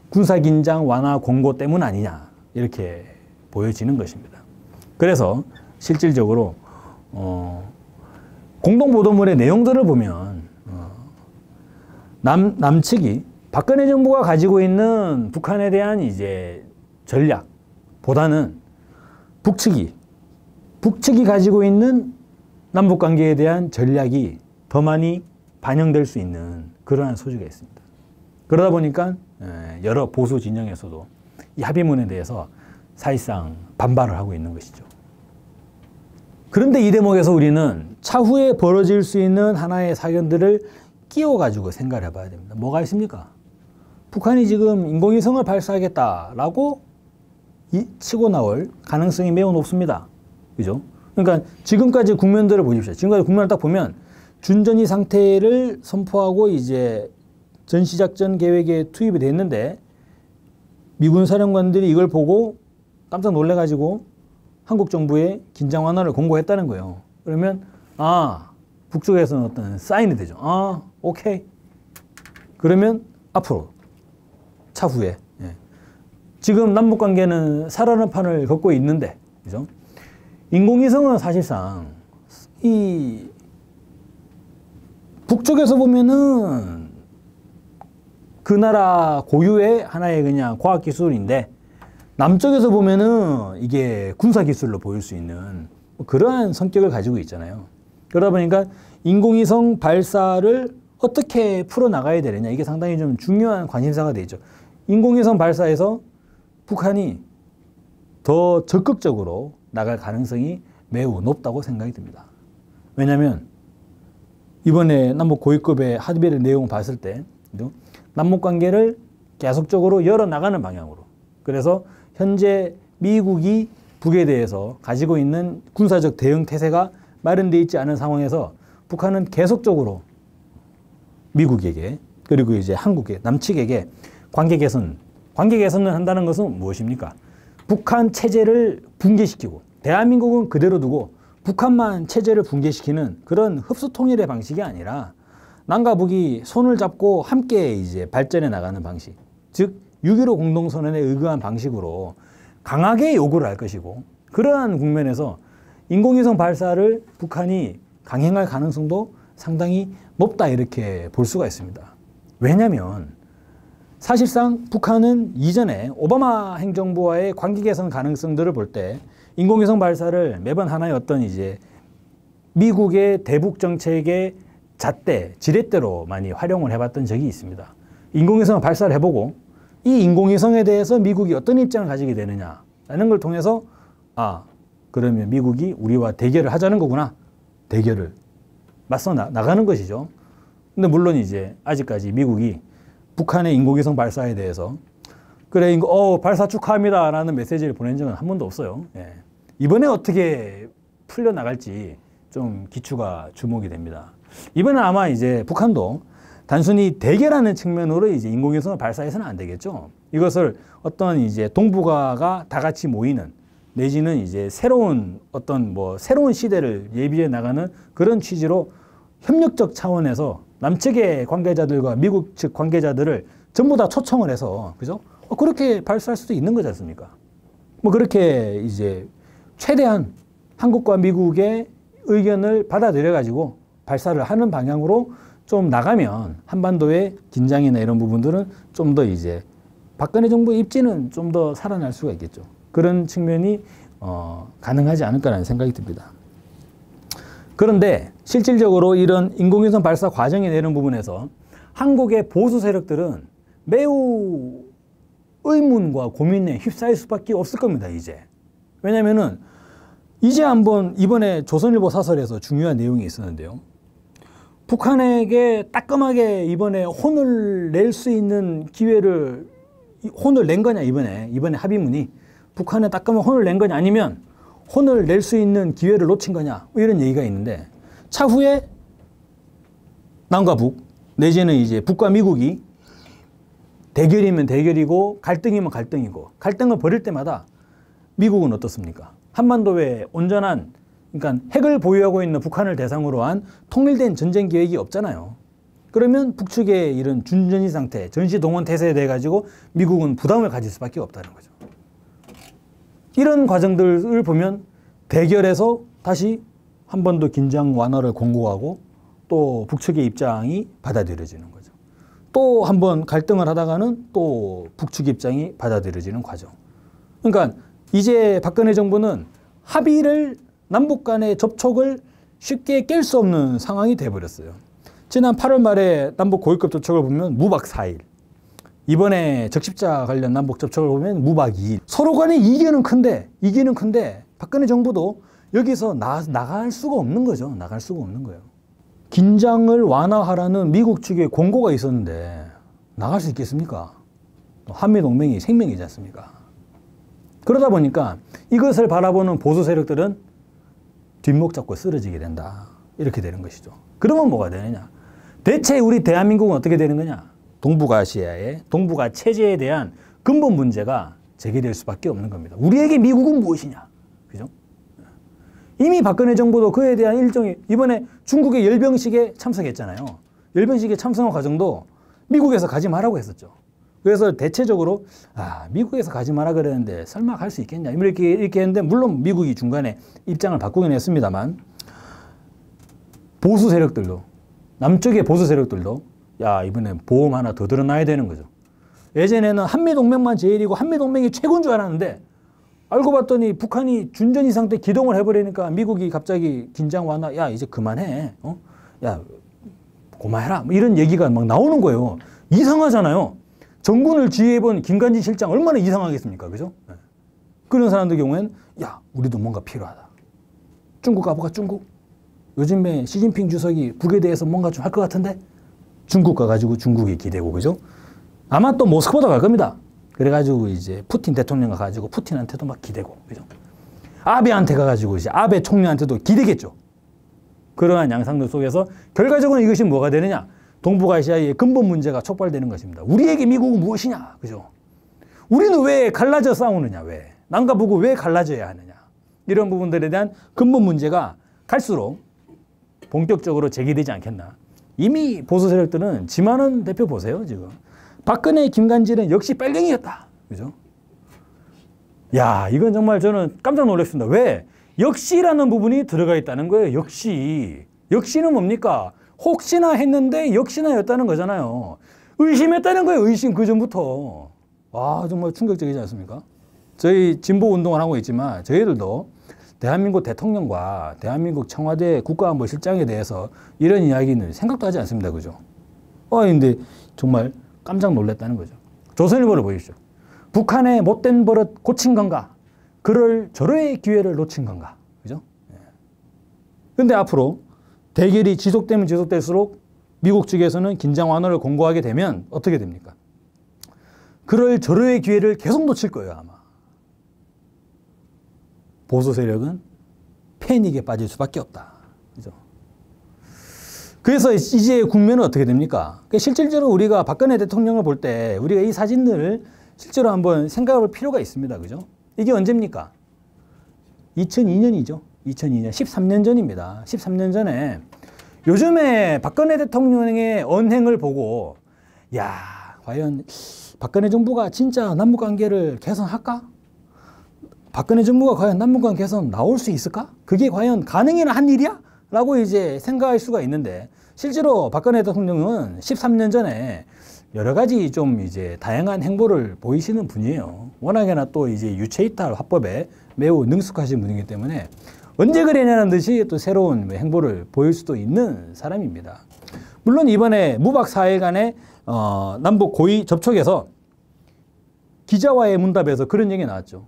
군사긴장 완화 공고 때문 아니냐 이렇게 보여지는 것입니다. 그래서 실질적으로 공동보도문의 내용들을 보면 남측이 박근혜 정부가 가지고 있는 북한에 대한 이제 전략보다는 북측이 가지고 있는 남북관계에 대한 전략이 더 많이 반영될 수 있는 그러한 소지가 있습니다. 그러다 보니까 여러 보수 진영에서도 이 합의문에 대해서 사실상 반발을 하고 있는 것이죠. 그런데 이 대목에서 우리는 차후에 벌어질 수 있는 하나의 사견들을 끼워가지고 생각을 해봐야 됩니다. 뭐가 있습니까? 북한이 지금 인공위성을 발사하겠다라고 치고 나올 가능성이 매우 높습니다. 그죠? 그러니까 지금까지 국면들을 보십시오. 지금까지 국면을 딱 보면 준전이 상태를 선포하고 이제 전시작전 계획에 투입이 됐는데 미군 사령관들이 이걸 보고 깜짝 놀래가지고 한국 정부에 긴장 완화를 공고했다는 거예요. 그러면 북쪽에서는 어떤 사인이 되죠. 오케이. 그러면 앞으로 차후에 지금 남북관계는 살아난 판을 걷고 있는데, 그죠? 인공위성은 사실상 이 북쪽에서 보면은 그 나라 고유의 하나의 그냥 과학기술인데, 남쪽에서 보면은 이게 군사기술로 보일 수 있는 그러한 성격을 가지고 있잖아요. 그러다 보니까 인공위성 발사를 어떻게 풀어나가야 되느냐, 이게 상당히 좀 중요한 관심사가 되어 있죠. 인공위성 발사에서 북한이 더 적극적으로 나갈 가능성이 매우 높다고 생각이 듭니다. 왜냐하면 이번에 남북 고위급의 합의의 내용을 봤을 때 남북관계를 계속적으로 열어나가는 방향으로, 그래서 현재 미국이 북에 대해서 가지고 있는 군사적 대응 태세가 마련되어 있지 않은 상황에서 북한은 계속적으로 미국에게, 그리고 이제 한국에, 남측에게 관계 개선을 한다는 것은 무엇입니까? 북한 체제를 붕괴시키고, 대한민국은 그대로 두고 북한만 체제를 붕괴시키는 그런 흡수 통일의 방식이 아니라 남과 북이 손을 잡고 함께 이제 발전해 나가는 방식, 즉 6.15 공동선언에 의거한 방식으로 강하게 요구를 할 것이고, 그러한 국면에서 인공위성 발사를 북한이 강행할 가능성도 상당히 높다, 이렇게 볼 수가 있습니다. 왜냐하면 사실상 북한은 이전에 오바마 행정부와의 관계 개선 가능성들을 볼 때 인공위성 발사를 매번 하나의 어떤 이제 미국의 대북 정책의 잣대, 지렛대로 많이 활용을 해봤던 적이 있습니다. 인공위성을 발사를 해보고 이 인공위성에 대해서 미국이 어떤 입장을 가지게 되느냐라는 걸 통해서, 아, 그러면 미국이 우리와 대결을 하자는 거구나. 대결을 맞서 나가는 것이죠. 근데 물론 이제 아직까지 미국이 북한의 인공위성 발사에 대해서 그래, 발사 축하합니다 라는 메시지를 보낸 적은 한 번도 없어요. 예. 이번에 어떻게 풀려나갈지 좀 기추가 주목이 됩니다. 이번에 아마 이제 북한도 단순히 대결하는 측면으로 이제 인공위성을 발사해서는 안 되겠죠. 이것을 어떤 이제 동북아가 다 같이 모이는, 내지는 이제 새로운 시대를 예비해 나가는 그런 취지로 협력적 차원에서 남측의 관계자들과 미국 측 관계자들을 전부 다 초청을 해서, 그죠? 그렇게 발사할 수도 있는 거지 않습니까? 그렇게 이제 최대한 한국과 미국의 의견을 받아들여가지고 발사를 하는 방향으로 좀 나가면 한반도의 긴장이나 이런 부분들은 좀 더 이제 박근혜 정부의 입지는 좀 더 살아날 수가 있겠죠. 그런 측면이 가능하지 않을까라는 생각이 듭니다. 그런데 실질적으로 이런 인공위성 발사 과정에 내는 부분에서 한국의 보수 세력들은 매우 의문과 고민에 휩싸일 수밖에 없을 겁니다, 이제. 왜냐면은 이제 한번 이번에 조선일보 사설에서 중요한 내용이 있었는데요. 북한에게 따끔하게 이번에 혼을 낼 수 있는 기회를, 혼을 낸 거냐, 이번에 합의문이 북한에 따끔하게 혼을 낸 거냐, 아니면 혼을 낼 수 있는 기회를 놓친 거냐, 이런 얘기가 있는데, 차후에 남과 북, 내지는 이제 북과 미국이 대결이면 대결이고 갈등이면 갈등이고, 갈등을 벌일 때마다 미국은 어떻습니까? 한반도에 온전한, 그러니까 핵을 보유하고 있는 북한을 대상으로 한 통일된 전쟁 계획이 없잖아요. 그러면 북측의 이런 준전시 상태, 전시동원 태세에 대해 가지고 미국은 부담을 가질 수밖에 없다는 거죠. 이런 과정들을 보면 대결에서 다시 한반도 긴장 완화를 공고하고 또 북측의 입장이 받아들여지는 거죠. 또 한번 갈등을 하다가는 또 북측 입장이 받아들여지는 과정. 그러니까 이제 박근혜 정부는 합의를, 남북 간의 접촉을 쉽게 깰 수 없는 상황이 돼버렸어요. 지난 8월 말에 남북 고위급 접촉을 보면 무박 4일. 이번에 적십자 관련 남북 접촉을 보면 무박 2일. 서로 간에 이견은 큰데 박근혜 정부도 여기서 나갈 수가 없는 거죠. 나갈 수가 없는 거예요. 긴장을 완화하라는 미국 측의 권고가 있었는데 나갈 수 있겠습니까? 한미동맹이 생명이지 않습니까? 그러다 보니까 이것을 바라보는 보수 세력들은 뒷목 잡고 쓰러지게 된다. 이렇게 되는 것이죠. 그러면 뭐가 되느냐? 대체 우리 대한민국은 어떻게 되는 거냐? 동북아시아의 동북아 체제에 대한 근본 문제가 제기될 수밖에 없는 겁니다. 우리에게 미국은 무엇이냐? 그죠? 이미 박근혜 정부도 그에 대한 일종의, 이번에 중국의 열병식에 참석했잖아요. 열병식에 참석한 과정도 미국에서 가지 말라고 했었죠. 그래서 대체적으로 미국에서 가지 마라 그랬는데 설마 갈 수 있겠냐 이렇게 했는데, 물론 미국이 중간에 입장을 바꾸긴 했습니다만, 보수 세력들도, 남쪽의 보수 세력들도 이번에 보험 하나 더 들어놔야 되는 거죠. 예전에는 한미동맹만 제일이고 한미동맹이 최고인 줄 알았는데, 알고 봤더니 북한이 준전 이상 때 기동을 해버리니까 미국이 갑자기 긴장 완화, 이제 그만해, 고마해라, 이런 얘기가 막 나오는 거예요. 이상하잖아요. 정군을 지휘해본 김관진 실장 얼마나 이상하겠습니까? 그죠? 그런 사람들 경우에는 우리도 뭔가 필요하다. 중국 가볼까? 중국? 요즘에 시진핑 주석이 북에 대해서 뭔가 좀 할 것 같은데, 중국 가가지고 중국이 기대고, 그죠? 아마 또 모스크바도 갈 겁니다. 그래가지고 이제 푸틴 대통령 가가지고 푸틴한테도 막 기대고, 그죠? 아베한테 가가지고 이제 아베 총리한테도 기대겠죠. 그러한 양상들 속에서 결과적으로 이것이 뭐가 되느냐? 동북아시아의 근본 문제가 촉발되는 것입니다. 우리에게 미국은 무엇이냐? 그죠? 우리는 왜 갈라져 싸우느냐? 왜? 남과 북은 왜 갈라져야 하느냐? 이런 부분들에 대한 근본 문제가 갈수록 본격적으로 제기되지 않겠나. 이미 보수 세력들은 지만원 대표 보세요, 지금. 박근혜, 김관진은 역시 빨갱이였다. 그죠? 이건 정말 저는 깜짝 놀랐습니다. 왜? 역시라는 부분이 들어가 있다는 거예요. 역시. 역시는 뭡니까? 혹시나 했는데 역시나였다는 거잖아요. 의심했다는 거예요. 의심, 그 전부터. 정말 충격적이지 않습니까? 저희 진보 운동을 하고 있지만 저희들도 대한민국 대통령과 대한민국 청와대 국가안보실장에 대해서 이런 이야기는 생각도 하지 않습니다. 그죠? 근데 정말 깜짝 놀랐다는 거죠. 조선일보를 보십시오. 북한의 못된 버릇 고친 건가? 그럴 절호의 기회를 놓친 건가? 그죠? 근데 앞으로 대결이 지속되면 지속될수록 미국 측에서는 긴장 완화를 공고하게 되면 어떻게 됩니까? 그럴 절호의 기회를 계속 놓칠 거예요, 아마. 보수 세력은 패닉에 빠질 수밖에 없다. 그죠? 그래서 이제 국면은 어떻게 됩니까? 실질적으로 우리가 박근혜 대통령을 볼 때 우리가 이 사진들을 실제로 한번 생각해 볼 필요가 있습니다. 그죠? 이게 언제입니까? 2002년이죠. 2002년. 13년 전입니다. 13년 전에 요즘에 박근혜 대통령의 언행을 보고 과연 박근혜 정부가 진짜 남북관계를 개선할까? 박근혜 정부가 과연 남북관 개선 나올 수 있을까? 그게 과연 가능이나 한 일이야? 라고 이제 생각할 수가 있는데, 실제로 박근혜 대통령은 13년 전에 여러 가지 좀 이제 다양한 행보를 보이시는 분이에요. 워낙에나 또 이제 유체이탈 화법에 매우 능숙하신 분이기 때문에 언제 그랬냐는 듯이 또 새로운 행보를 보일 수도 있는 사람입니다. 물론 이번에 무박 4일간의 남북 고위 접촉에서 기자와의 문답에서 그런 얘기 나왔죠.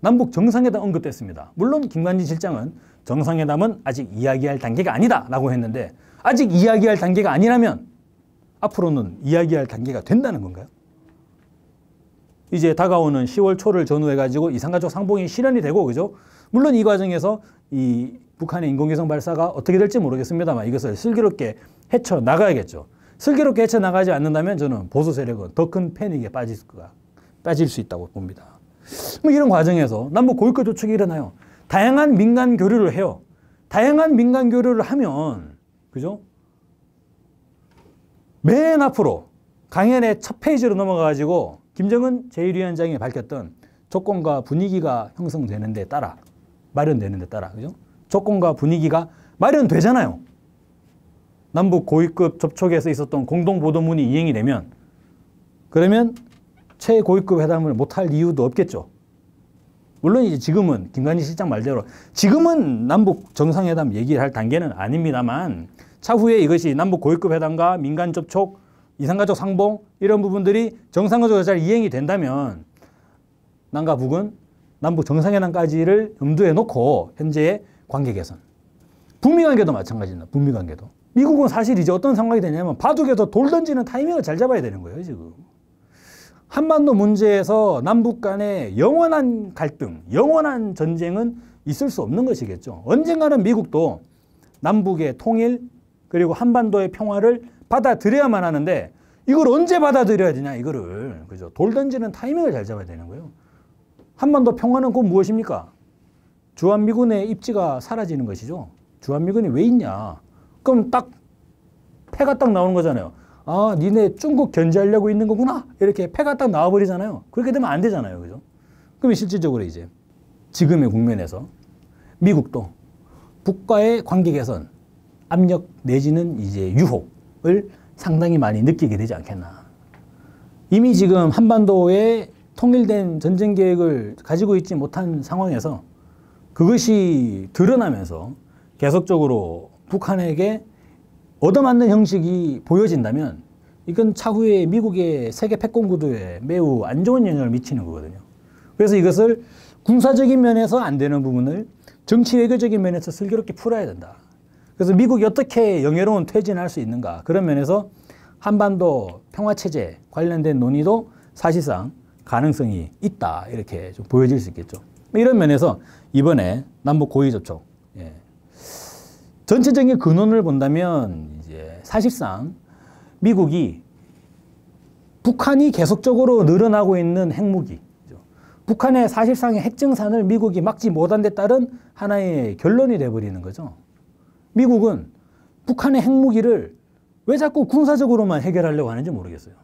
남북 정상회담 언급됐습니다. 물론 김관진 실장은 정상회담은 아직 이야기할 단계가 아니다 라고 했는데, 아직 이야기할 단계가 아니라면 앞으로는 이야기할 단계가 된다는 건가요? 이제 다가오는 10월 초를 전후해가지고 이산가족 상봉이 실현이 되고, 그죠? 물론 이 과정에서 이 북한의 인공위성 발사가 어떻게 될지 모르겠습니다만 이것을 슬기롭게 헤쳐나가야겠죠. 슬기롭게 헤쳐나가지 않는다면 저는 보수 세력은 더 큰 패닉에 빠질 수 있다고 봅니다. 이런 과정에서 남북 고위급 조축이 일어나요. 다양한 민간 교류를 해요. 다양한 민간 교류를 하면, 그죠? 맨 앞으로 강연의 첫 페이지로 넘어가가지고 김정은 제1위원장이 밝혔던 조건과 분위기가 형성되는 데 따라, 마련되는 데 따라, 그죠? 조건과 분위기가 마련되잖아요. 남북 고위급 접촉에서 있었던 공동보도문이 이행이 되면, 그러면 최고위급 회담을 못할 이유도 없겠죠. 물론 이제 지금은 김관진 실장 말대로 지금은 남북 정상회담 얘기를 할 단계는 아닙니다만, 차후에 이것이 남북 고위급 회담과 민간 접촉, 이산가족 상봉 이런 부분들이 정상적으로 잘 이행이 된다면 남과 북은 남북 정상회담까지를 염두에 놓고 현재의 관계 개선. 북미 관계도 마찬가지입니다. 북미 관계도. 미국은 사실 이제 어떤 상황이 되냐면 바둑에서 돌 던지는 타이밍을 잘 잡아야 되는 거예요, 지금. 한반도 문제에서 남북 간의 영원한 갈등, 영원한 전쟁은 있을 수 없는 것이겠죠. 언젠가는 미국도 남북의 통일 그리고 한반도의 평화를 받아들여야만 하는데, 이걸 언제 받아들여야 되냐, 이거를. 그죠? 돌 던지는 타이밍을 잘 잡아야 되는 거예요. 한반도 평화는 곧 무엇입니까? 주한미군의 입지가 사라지는 것이죠. 주한미군이 왜 있냐? 그럼 딱 패가 딱 나오는 거잖아요. 아, 니네 중국 견제하려고 있는 거구나. 이렇게 패가 딱 나와버리잖아요. 그렇게 되면 안 되잖아요. 그죠? 그러면 실질적으로 이제 지금의 국면에서 미국도 북과의 관계 개선, 압력 내지는 이제 유혹을 상당히 많이 느끼게 되지 않겠나. 이미 지금 한반도에 통일된 전쟁 계획을 가지고 있지 못한 상황에서 그것이 드러나면서 계속적으로 북한에게 얻어맞는 형식이 보여진다면 이건 차후에 미국의 세계 패권 구도에 매우 안 좋은 영향을 미치는 거거든요. 그래서 이것을 군사적인 면에서 안 되는 부분을 정치 외교적인 면에서 슬기롭게 풀어야 된다. 그래서 미국이 어떻게 영예로운 퇴진을 할 수 있는가. 그런 면에서 한반도 평화체제 관련된 논의도 사실상 가능성이 있다. 이렇게 좀 보여질 수 있겠죠. 이런 면에서 이번에 남북 고위 접촉, 예. 전체적인 근원을 본다면 이제 사실상 미국이 북한이 계속적으로 늘어나고 있는 핵무기, 북한의 사실상의 핵증산을 미국이 막지 못한 데 따른 하나의 결론이 돼버리는 거죠. 미국은 북한의 핵무기를 왜 자꾸 군사적으로만 해결하려고 하는지 모르겠어요.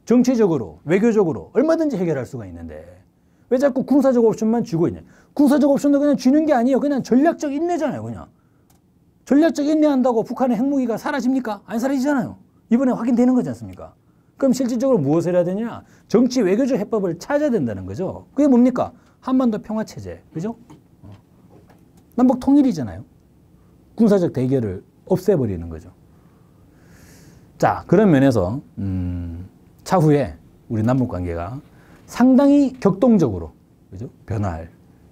정치적으로, 외교적으로 얼마든지 해결할 수가 있는데 왜 자꾸 군사적 옵션만 쥐고 있냐. 군사적 옵션도 그냥 쥐는 게 아니에요. 그냥 전략적 인내잖아요. 그냥. 전략적 인내한다고 북한의 핵무기가 사라집니까? 안 사라지잖아요. 이번에 확인되는 거지 않습니까? 그럼 실질적으로 무엇을 해야 되냐? 정치 외교적 해법을 찾아야 된다는 거죠. 그게 뭡니까? 한반도 평화체제. 그죠? 남북 통일이잖아요. 군사적 대결을 없애버리는 거죠. 자, 그런 면에서 차후에 우리 남북 관계가 상당히 격동적으로, 그죠? 변화할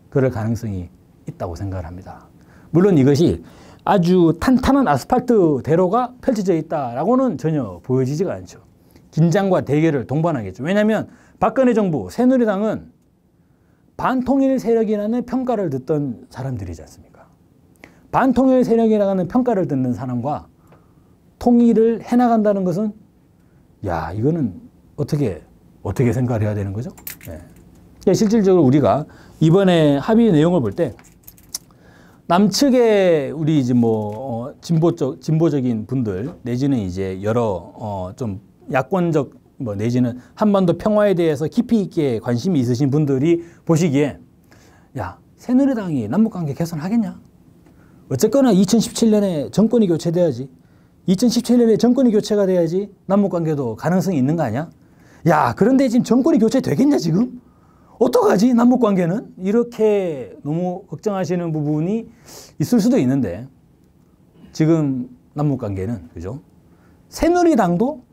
그럴 가능성이 있다고 생각을 합니다. 물론 이것이 아주 탄탄한 아스팔트 대로가 펼쳐져 있다라고는 전혀 보여지지가 않죠. 긴장과 대결을 동반하겠죠. 왜냐하면 박근혜 정부, 새누리당은 반통일 세력이라는 평가를 듣던 사람들이지 않습니까? 반통일 세력이라는 평가를 듣는 사람과 통일을 해나간다는 것은 야, 이거는 어떻게 생각을 해야 되는 거죠? 네. 실질적으로 우리가 이번에 합의 내용을 볼 때 남측의 우리 이제 뭐 진보적인 분들 내지는 이제 여러 좀 야권적 뭐 내지는 한반도 평화에 대해서 깊이 있게 관심이 있으신 분들이 보시기에 야, 새누리당이 남북관계 개선하겠냐? 어쨌거나 2017년에 정권이 교체돼야지. 2017년에 정권이 교체가 돼야지 남북관계도 가능성이 있는 거 아니야? 야, 그런데 지금 정권이 교체되겠냐 지금? 어떡하지 남북관계는? 이렇게 너무 걱정하시는 부분이 있을 수도 있는데 지금 남북관계는 그죠? 새누리당도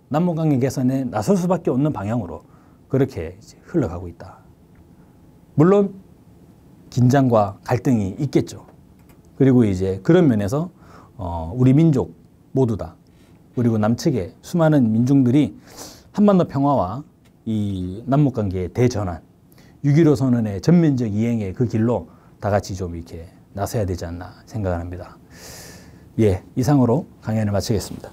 남북관계 개선에 나설 수밖에 없는 방향으로 그렇게 이제 흘러가고 있다. 물론 긴장과 갈등이 있겠죠. 그리고 이제 그런 면에서 우리 민족 모두 다 그리고 남측의 수많은 민중들이 한반도 평화와 이 남북관계의 대전환, 6.15 선언의 전면적 이행의 그 길로 다 같이 좀 이렇게 나서야 되지 않나 생각을 합니다. 예, 이상으로 강연을 마치겠습니다.